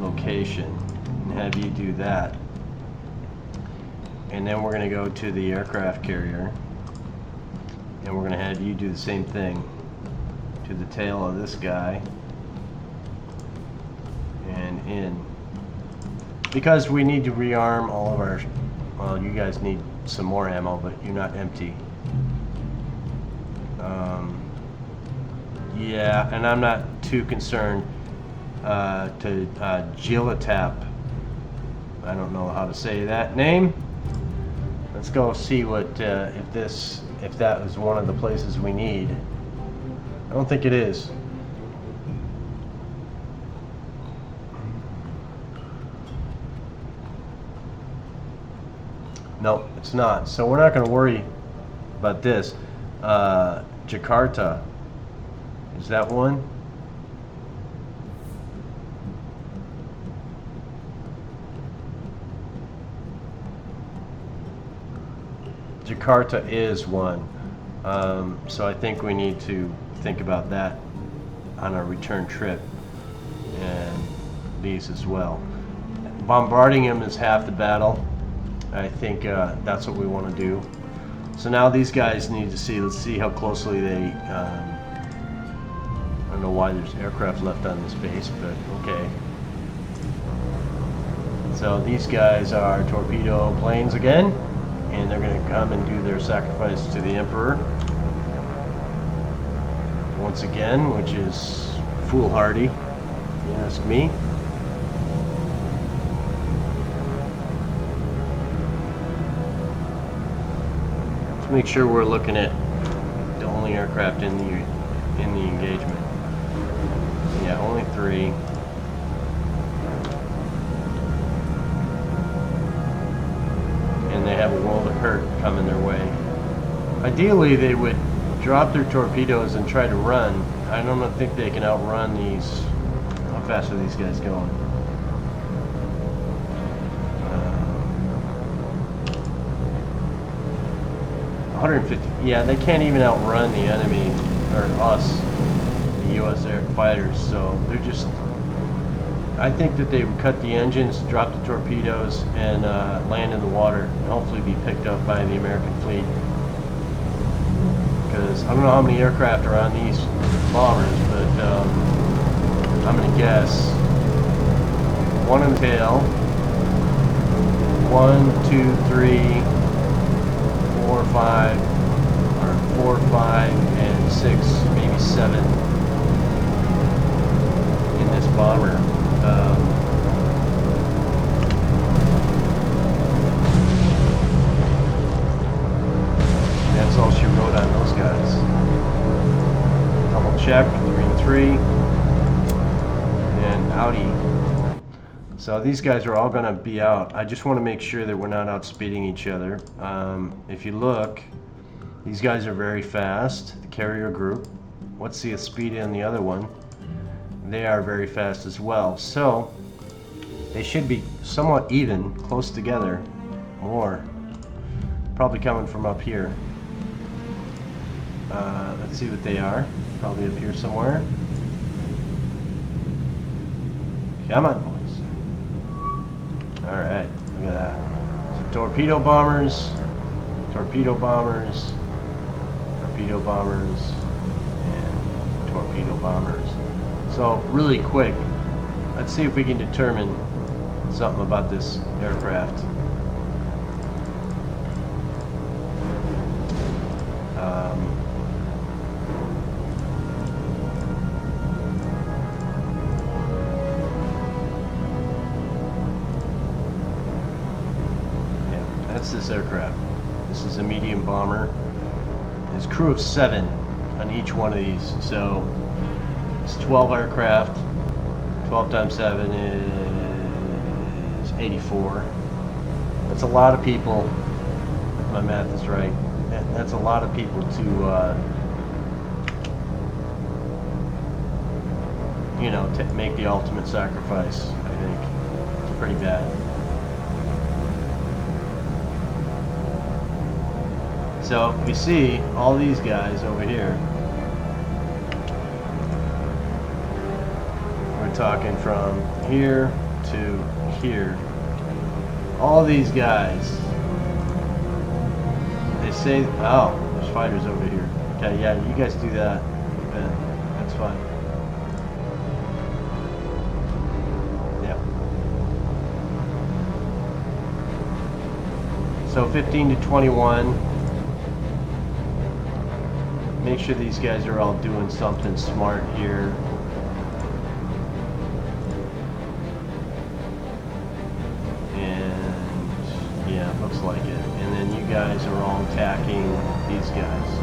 location and have you do that. And then we're going to go to the aircraft carrier, and we're going to have you do the same thing to the tail of this guy and in. Because we need to rearm all of our, well, you guys need some more ammo, but you're not empty. Yeah, and I'm not too concerned to Gilitap. I don't know how to say that name. Let's go see what if that was one of the places we need. I don't think it is. No, it's not. So we're not going to worry about this. Jakarta. Is that one? Jakarta is one. So I think we need to think about that on our return trip, and these as well. Bombarding them is half the battle. I think that's what we want to do. So now these guys need to see, let's see how closely they, I don't know why there's aircraft left on this base, but okay. So these guys are torpedo planes again, and they're going to come and do their sacrifice to the Emperor. once again, which is foolhardy, if you ask me. Let's make sure we're looking at the only aircraft in the engagement. Yeah, only 3. And they have a world of hurt coming their way. Ideally, they would drop their torpedoes and try to run. I don't think they can outrun these. How fast are these guys going? 150. Yeah, they can't even outrun the enemy, or us, the U.S. air fighters. So they're just. I think that they would cut the engines, drop the torpedoes, and land in the water, and hopefully be picked up by the American fleet. Because I don't know how many aircraft are on these bombers, but I'm going to guess 1 in the tail, 1, 2, 3, 4, 5, or 4, 5, and 6, maybe 7 in this bomber. That's all she wrote on those guys. Double check, 3 and 3, and outie. So these guys are all going to be out. I just want to make sure that we're not outspeeding each other. If you look, these guys are very fast, the carrier group. What's the speed on the other one? They are very fast as well. So they should be somewhat even, close together, more. Probably coming from up here. Let's see what they are. Probably up here somewhere. Come on, boys. Alright, look at that. So torpedo bombers, torpedo bombers, torpedo bombers, and torpedo bombers. So really quick, let's see if we can determine something about this aircraft. That's this aircraft. This is a medium bomber. There's a crew of 7 on each one of these. So it's 12 aircraft. 12 times 7 is 84. That's a lot of people. If my math is right. That's a lot of people to, you know, make the ultimate sacrifice. I think it's pretty bad. So we see all these guys over here. We're talking from here to here. All these guys. They say, oh, there's fighters over here. Okay, yeah, you guys do that. That's fine. Yeah. So 15 to 21. Make sure these guys are all doing something smart here. And yeah, it looks like it. And then you guys are all attacking these guys.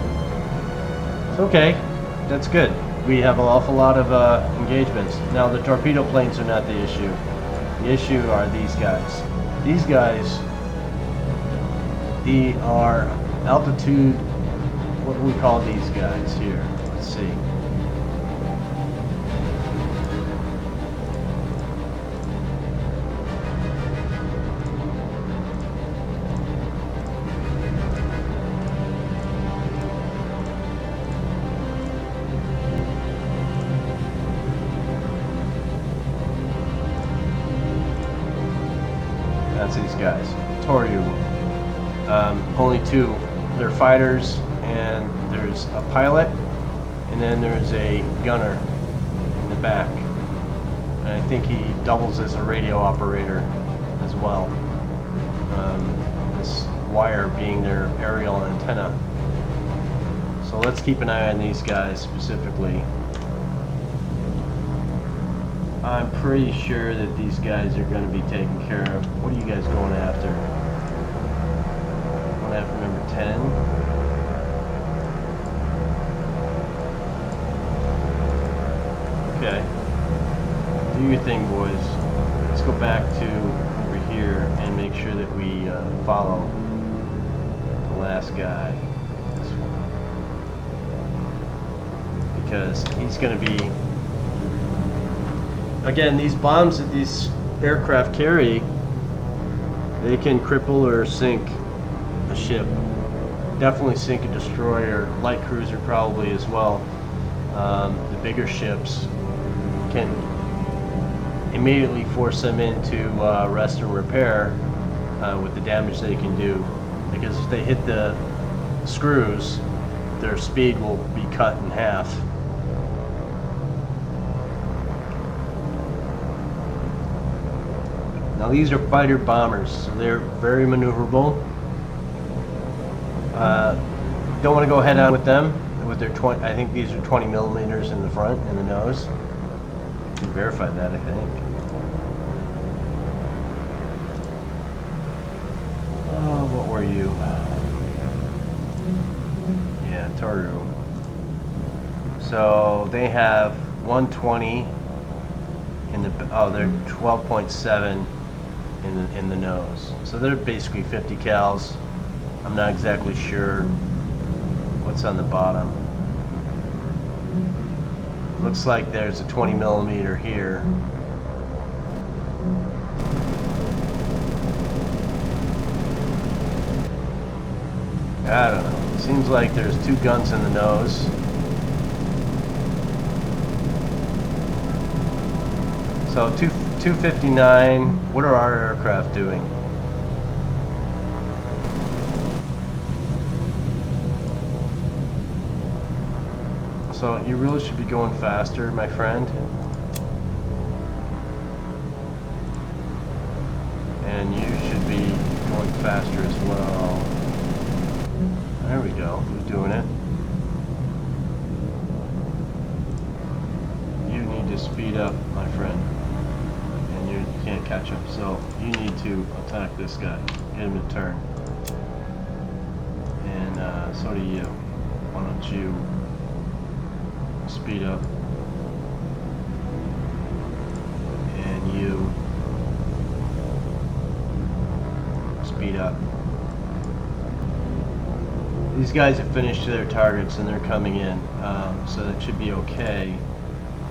It's okay, that's good. We have an awful lot of engagements. Now the torpedo planes are not the issue. The issue are these guys. These guys, they are altitude. What do we call these guys here? Let's see. That's these guys. Toru. Only 2. They're fighters. And there's a pilot, and then there's a gunner in the back. And I think he doubles as a radio operator as well. This wire being their aerial antenna. So let's keep an eye on these guys specifically. I'm pretty sure that these guys are going to be taken care of. What are you guys going after? Going after number 10? Okay. Do your thing, boys. Let's go back to over here and make sure that we follow the last guy. This one. Because he's going to be... Again, these bombs that these aircraft carry, they can cripple or sink a ship. Definitely sink a destroyer, light cruiser probably as well. The bigger ships can immediately force them into rest and repair with the damage they can do. Because if they hit the screws, their speed will be cut in half. Now these are fighter bombers, so they're very maneuverable. Don't want to go head on with them with their 20. I think these are 20 millimeters in the front and the nose. You can verify that, I think. Oh, what were you? Yeah, Toru. So they have 120 in the. Oh, they're 12.7. In the nose. So they're basically 50 cals. I'm not exactly sure what's on the bottom. Looks like there's a 20 millimeter here. I don't know. Seems like there's 2 guns in the nose. So 259. What are our aircraft doing? So you really should be going faster, my friend. And you should be going faster as well. There we go. Who's doing it? You need to speed up, my friend. You can't catch him, so you need to attack this guy, get him to turn, and so do you. Why don't you speed up, and you speed up. These guys have finished their targets and they're coming in, so that should be okay,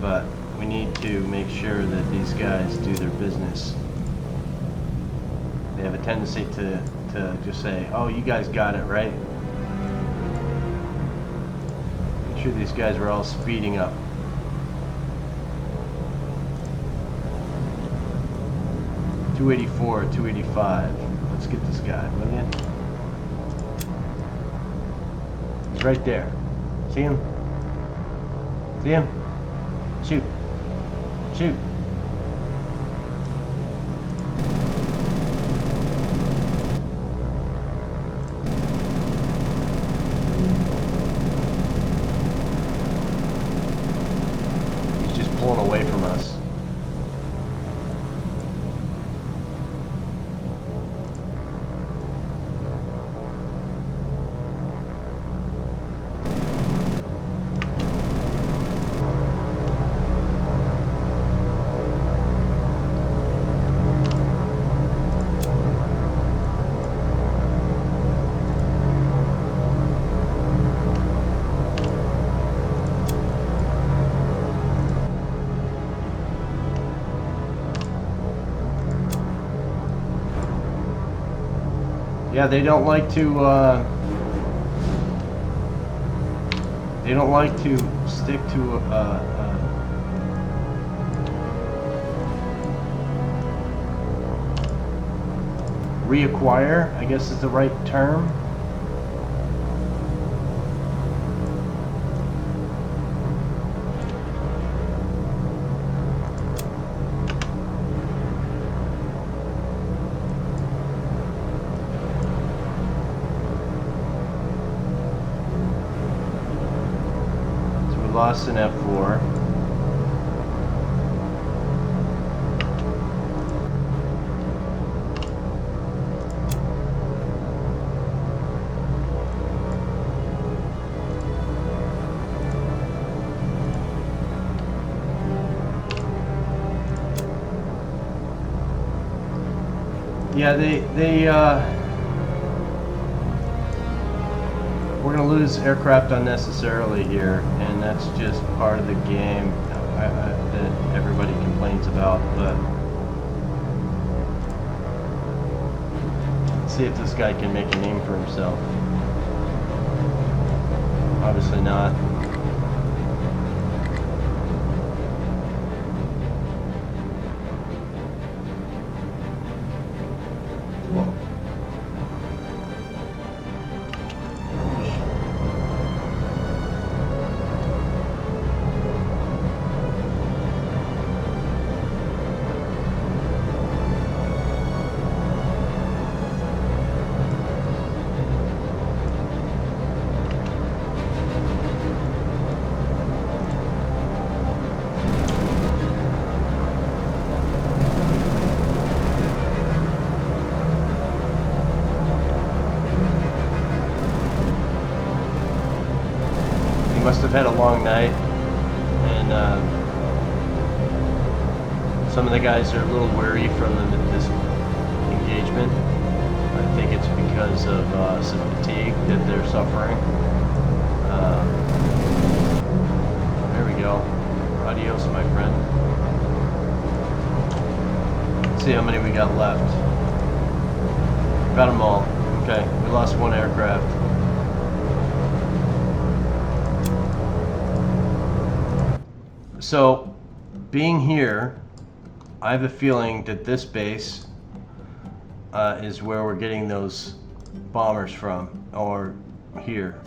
but we need to make sure that these guys do their business. They have a tendency to just say, oh, you guys got it, right? Make sure these guys are all speeding up. .284, 285. Let's get this guy, will you? He's right there. See him? See him? Shoot. Shoot. He's just pulling away from us. Yeah, they don't like to stick to reacquire, I guess is the right term. lost an F4. Yeah, we're gonna lose aircraft unnecessarily here, and that's just part of the game that everybody complains about. But let's see if this guy can make a name for himself. Obviously not. Must have had a long night, and some of the guys are a little weary from this engagement. I think it's because of some fatigue that they're suffering. There we go. Adios, my friend. Let's see how many we got left. Got them all. Okay, we lost one aircraft. So, being here, I have a feeling that this base is where we're getting those bombers from, or here.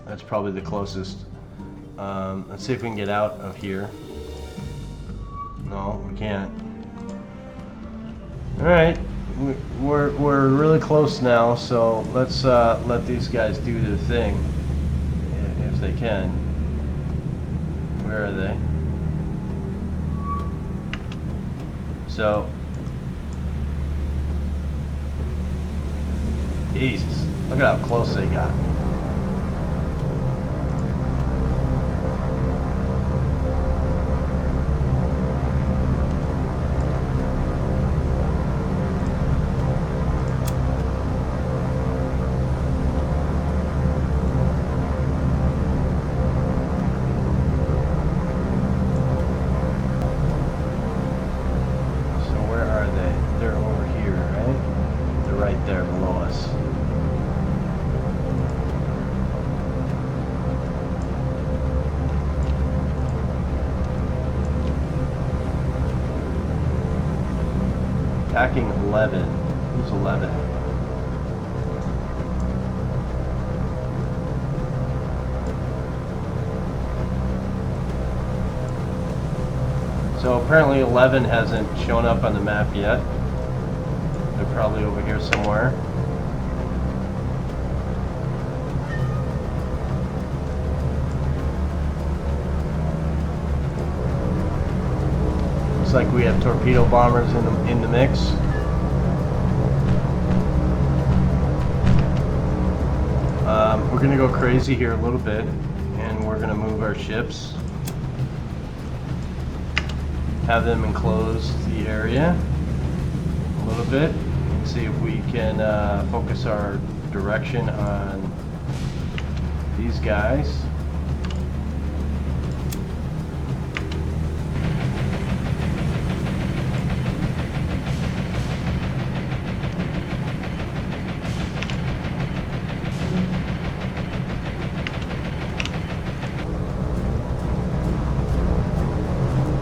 That's probably the closest. Let's see if we can get out of here. No, we can't. All right, we're really close now. So let's let these guys do their thing, if they can. Where are they? So, Jesus, look at how close they got. There below us. Attacking 11. Who's 11? So apparently 11 hasn't shown up on the map yet. They're probably over here somewhere. Looks like we have torpedo bombers in the mix. We're gonna go crazy here a little bit, and we're gonna move our ships. Have them enclose the area a little bit. See if we can focus our direction on these guys.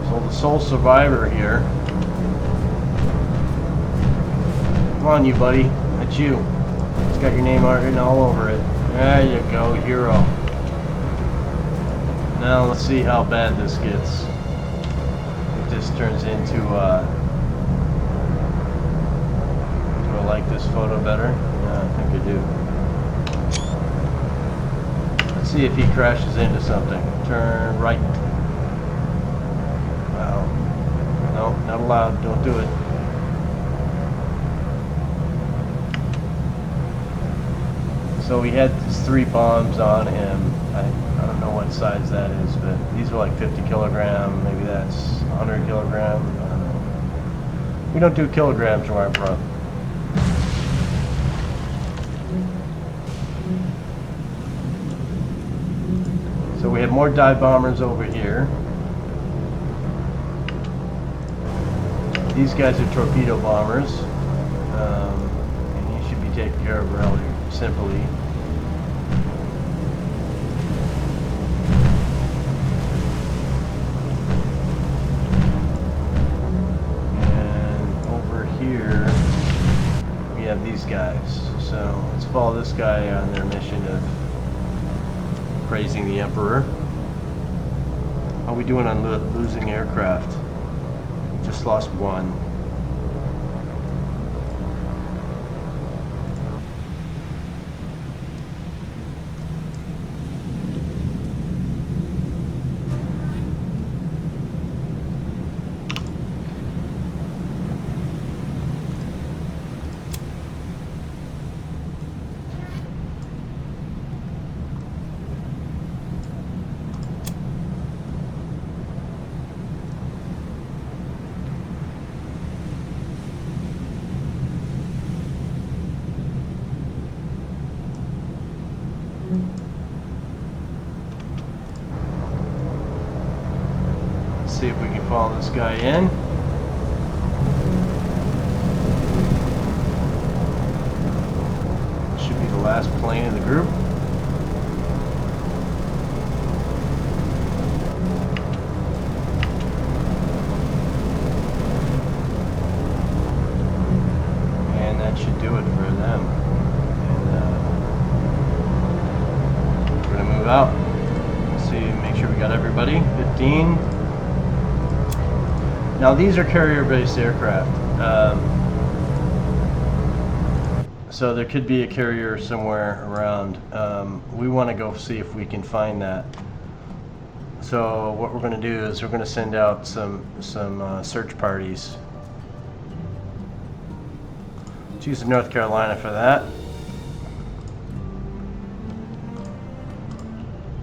So the sole survivor here. Come on, you buddy. That's you. It's got your name written all over it. There you go, hero. Now let's see how bad this gets. If this turns into do I like this photo better? Yeah, I think I do. Let's see if he crashes into something. Turn right. Wow. No, not allowed. Don't do it. So we had these 3 bombs on him. I don't know what size that is, but these are like 50 kilogram. Maybe that's 100 kilogram. I don't know. We don't do kilograms where I'm from. So we have more dive bombers over here. These guys are torpedo bombers. And you should be taken care of really simply. And over here we have these guys. So let's follow this guy on their mission of praising the Emperor. How are we doing on losing aircraft? Just lost 1. See if we can follow this guy in. Should be the last plane in the group. And that should do it for them. And we're gonna move out. Let's see, make sure we got everybody. 15. Now these are carrier-based aircraft, so there could be a carrier somewhere around. We want to go see if we can find that. So what we're going to do is we're going to send out some search parties. Choose North Carolina for that.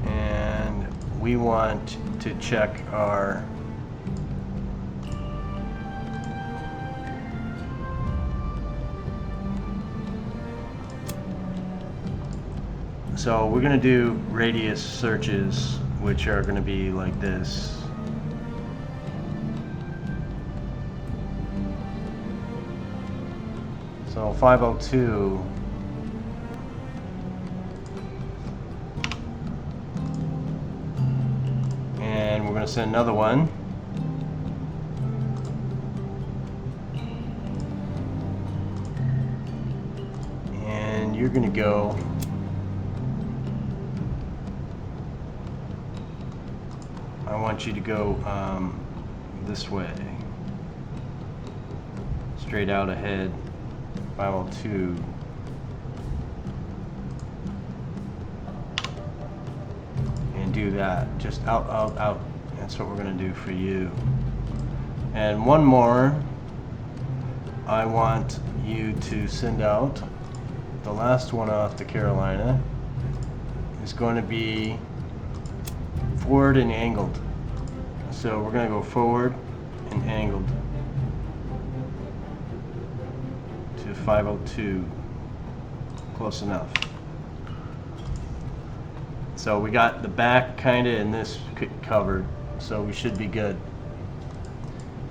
And we want to check our So we're going to do radius searches, which are going to be like this. So 502. And we're going to send another one. And you're going to go I want you to go this way, straight out ahead, 502. And do that, just out, out, out. That's what we're going to do for you. And one more, I want you to send out, the last one off the Carolina is going to be forward and angled. So we're going to go forward and angled to 502. Close enough. So we got the back kind of and this covered, so we should be good.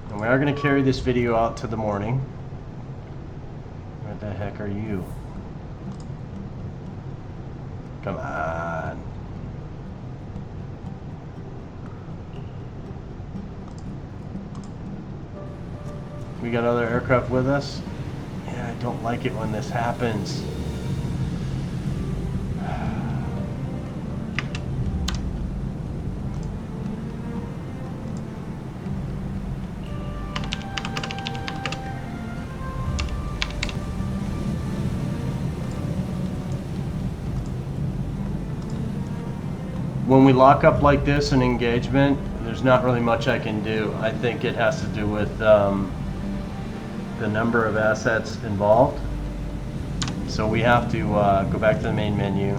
And we are going to carry this video out to the morning. Where the heck are you? Come on. We got other aircraft with us. Yeah, I don't like it when this happens. when we lock up like this in engagement, there's not really much I can do. I think it has to do with the number of assets involved. So we have to go back to the main menu.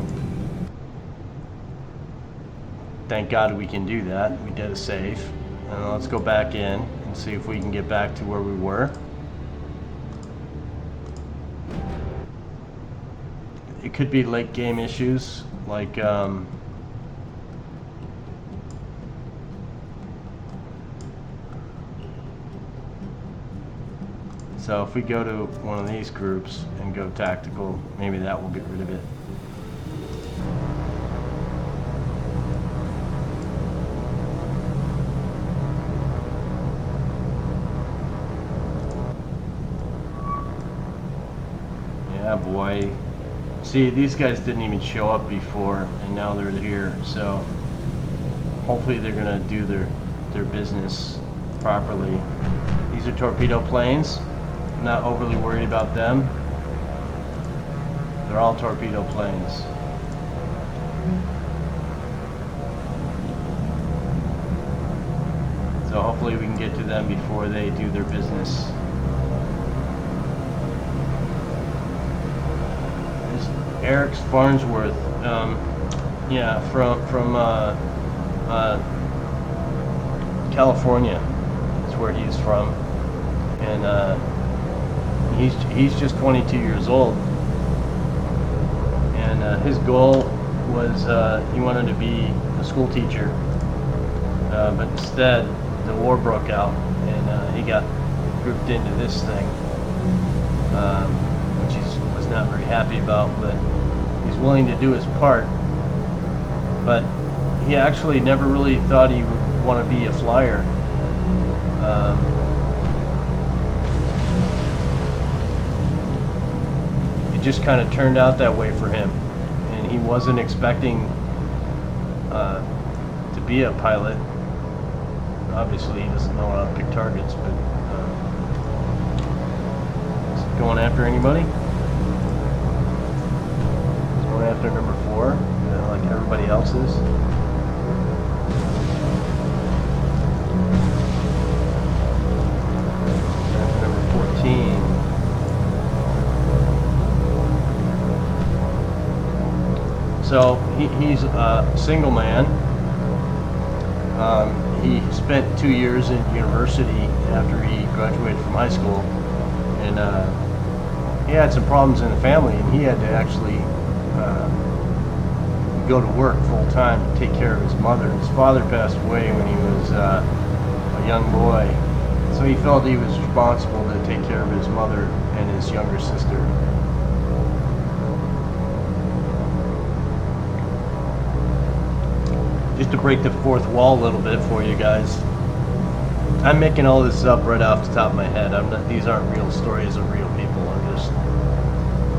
Thank God we can do that. We did a save. And let's go back in and see if we can get back to where we were. It could be late game issues, like so if we go to one of these groups and go tactical, maybe that will get rid of it. Yeah, boy. See, these guys didn't even show up before, and now they're here, so hopefully they're gonna do their business properly. These are torpedo planes. Not overly worried about them. They're all torpedo planes. So hopefully we can get to them before they do their business. Eric's Farnsworth, yeah, from California. That's where he's from, and he's just 22 years old, and his goal was he wanted to be a school teacher, but instead the war broke out, and he got grouped into this thing, which he was not very happy about, but he's willing to do his part. But he actually never really thought he would want to be a flyer. It just kind of turned out that way for him, and he wasn't expecting to be a pilot. Obviously he doesn't know how to pick targets, but is he going after anybody? He's going after number 4, like everybody else is. Number 14. So he's a single man. He spent 2 years in university after he graduated from high school, and he had some problems in the family, and he had to actually go to work full time to take care of his mother. His father passed away when he was a young boy, so he felt he was responsible to take care of his mother and his younger sister. Just to break the fourth wall a little bit for you guys, I'm making all this up right off the top of my head. These aren't real stories of real people. I'm just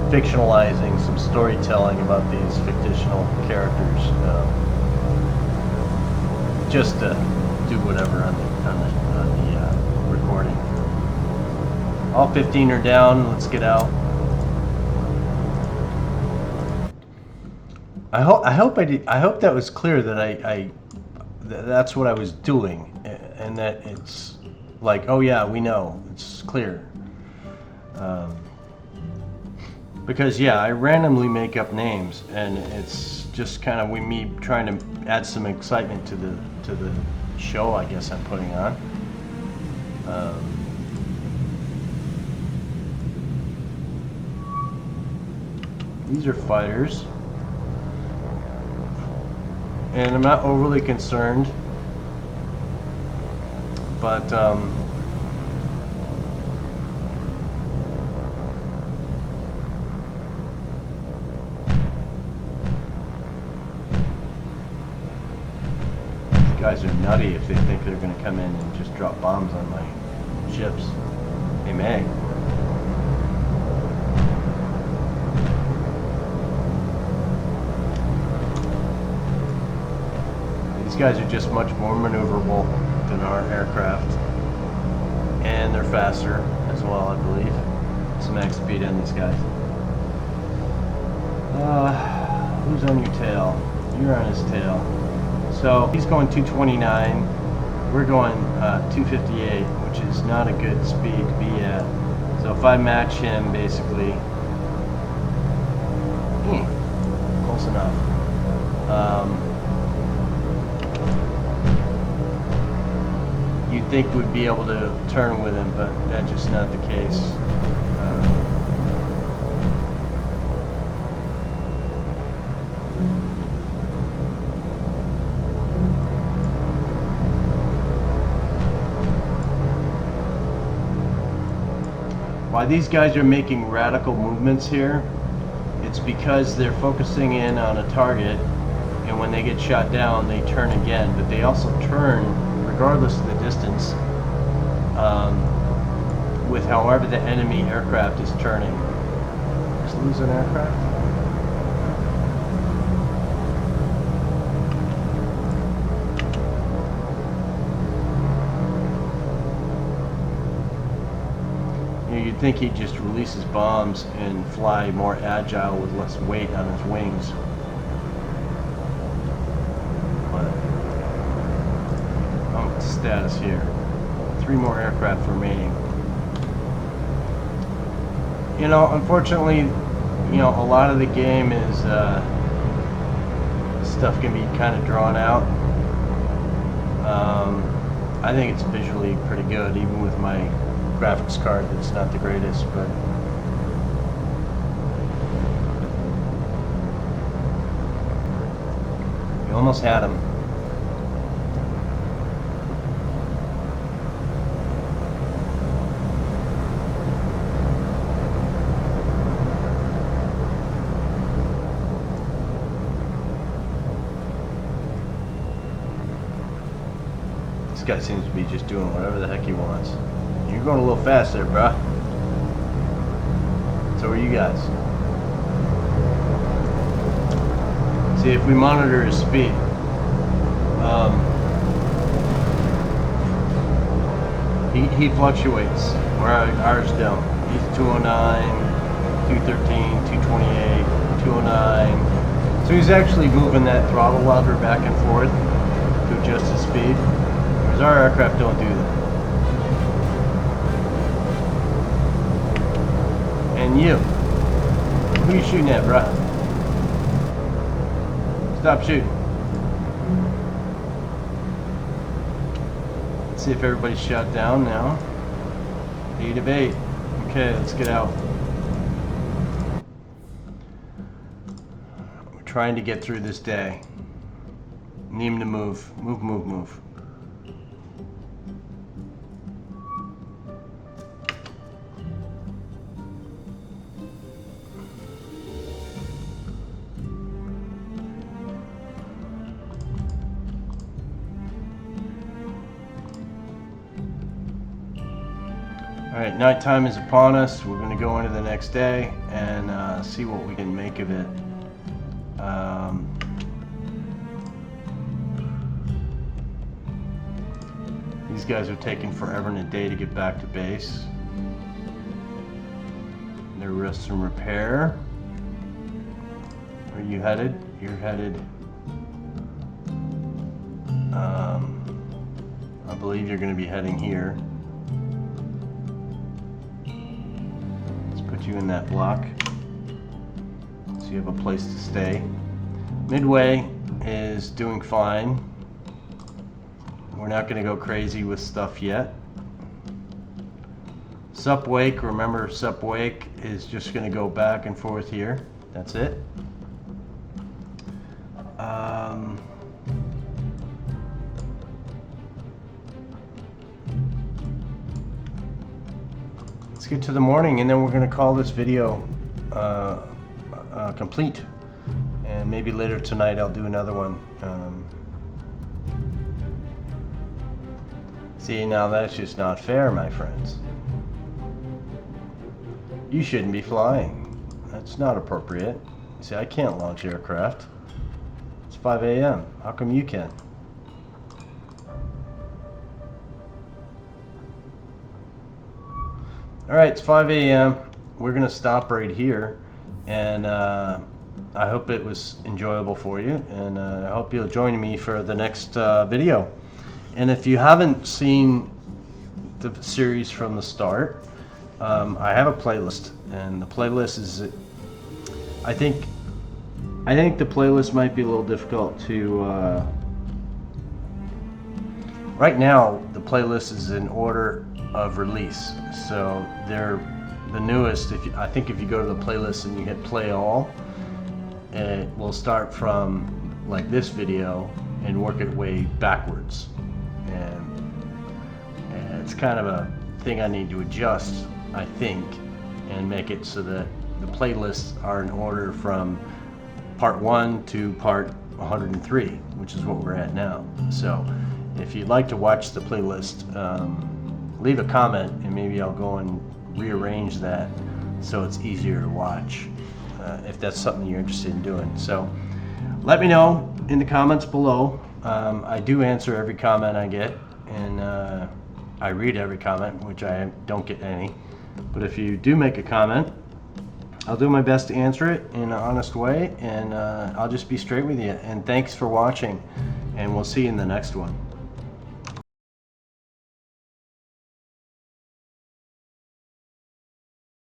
fictionalizing some storytelling about these fictional characters, just to do whatever on the recording. All 15 are down. Let's get out. I hope that was clear that that's what I was doing, and that it's like, oh yeah, we know, it's clear. Because yeah, I randomly make up names, and it's just kind of me trying to add some excitement to the show, I guess I'm putting on. These are fighters. And I'm not overly concerned, but these guys are nutty if they think they're going to come in and just drop bombs on my ships. They may. These guys are just much more maneuverable than our aircraft, and they're faster as well, I believe. Some max speed on these guys. Who's on your tail? You're on his tail. So he's going 229. We're going 258, which is not a good speed to be at. So if I match him, basically, close enough. You'd think we'd be able to turn with him, but that's just not the case. Why these guys are making radical movements here, it's because they're focusing in on a target, and when they get shot down, they turn again. But they also turn regardless of the distance, with however the enemy aircraft is turning. Just lose an aircraft? You'd think he'd just release his bombs and fly more agile with less weight on his wings. But, what's the status here? 3 more aircraft remaining. You know, unfortunately, you know, a lot of the game is, stuff can be kind of drawn out. I think it's visually pretty good, even with my graphics card that's not the greatest, but you almost had him. This guy seems to be just doing whatever the heck he wants. You're going a little fast there, bruh. So are you guys. See, if we monitor his speed, he fluctuates, where ours don't. He's 209, 213, 228, 209. So he's actually moving that throttle lever back and forth to adjust his speed, whereas our aircraft don't do that. And you. Who you shooting at, bruh? Stop shooting. Let's see if everybody's shot down now. 8 of 8. Okay, let's get out. We're trying to get through this day. Need him to move. Move, move, move. Alright, nighttime is upon us. We're going to go into the next day and see what we can make of it. These guys are taking forever and a day to get back to base. They're rest and repair. Where are you headed? You're headed... I believe you're going to be heading here. You in that block so you have a place to stay. Midway is doing fine. We're not going to go crazy with stuff yet. Sup Wake, remember Sup Wake is just going to go back and forth here. That's it. Let's get to the morning, and then we're going to call this video complete. And maybe later tonight I'll do another one. See, now that's just not fair, my friends. You shouldn't be flying. That's not appropriate. See, I can't launch aircraft. It's 5 a.m. How come you can? Alright, it's 5 a.m. We're going to stop right here. And I hope it was enjoyable for you, and I hope you'll join me for the next video. And if you haven't seen the series from the start, I have a playlist, and the playlist is, I think the playlist might be a little difficult to, right now the playlist is in order of release, so they're the newest. I think if you go to the playlist and you hit play all, it will start from like this video and work its way backwards, and it's kind of a thing I need to adjust, I think, and make it so that the playlists are in order from part 1 to part 103, which is what we're at now. So if you'd like to watch the playlist, leave a comment and maybe I'll go and rearrange that so it's easier to watch, if that's something you're interested in doing. So let me know in the comments below. I do answer every comment I get, and I read every comment, which I don't get any. But if you do make a comment, I'll do my best to answer it in an honest way, and I'll just be straight with you. And thanks for watching, and we'll see you in the next one.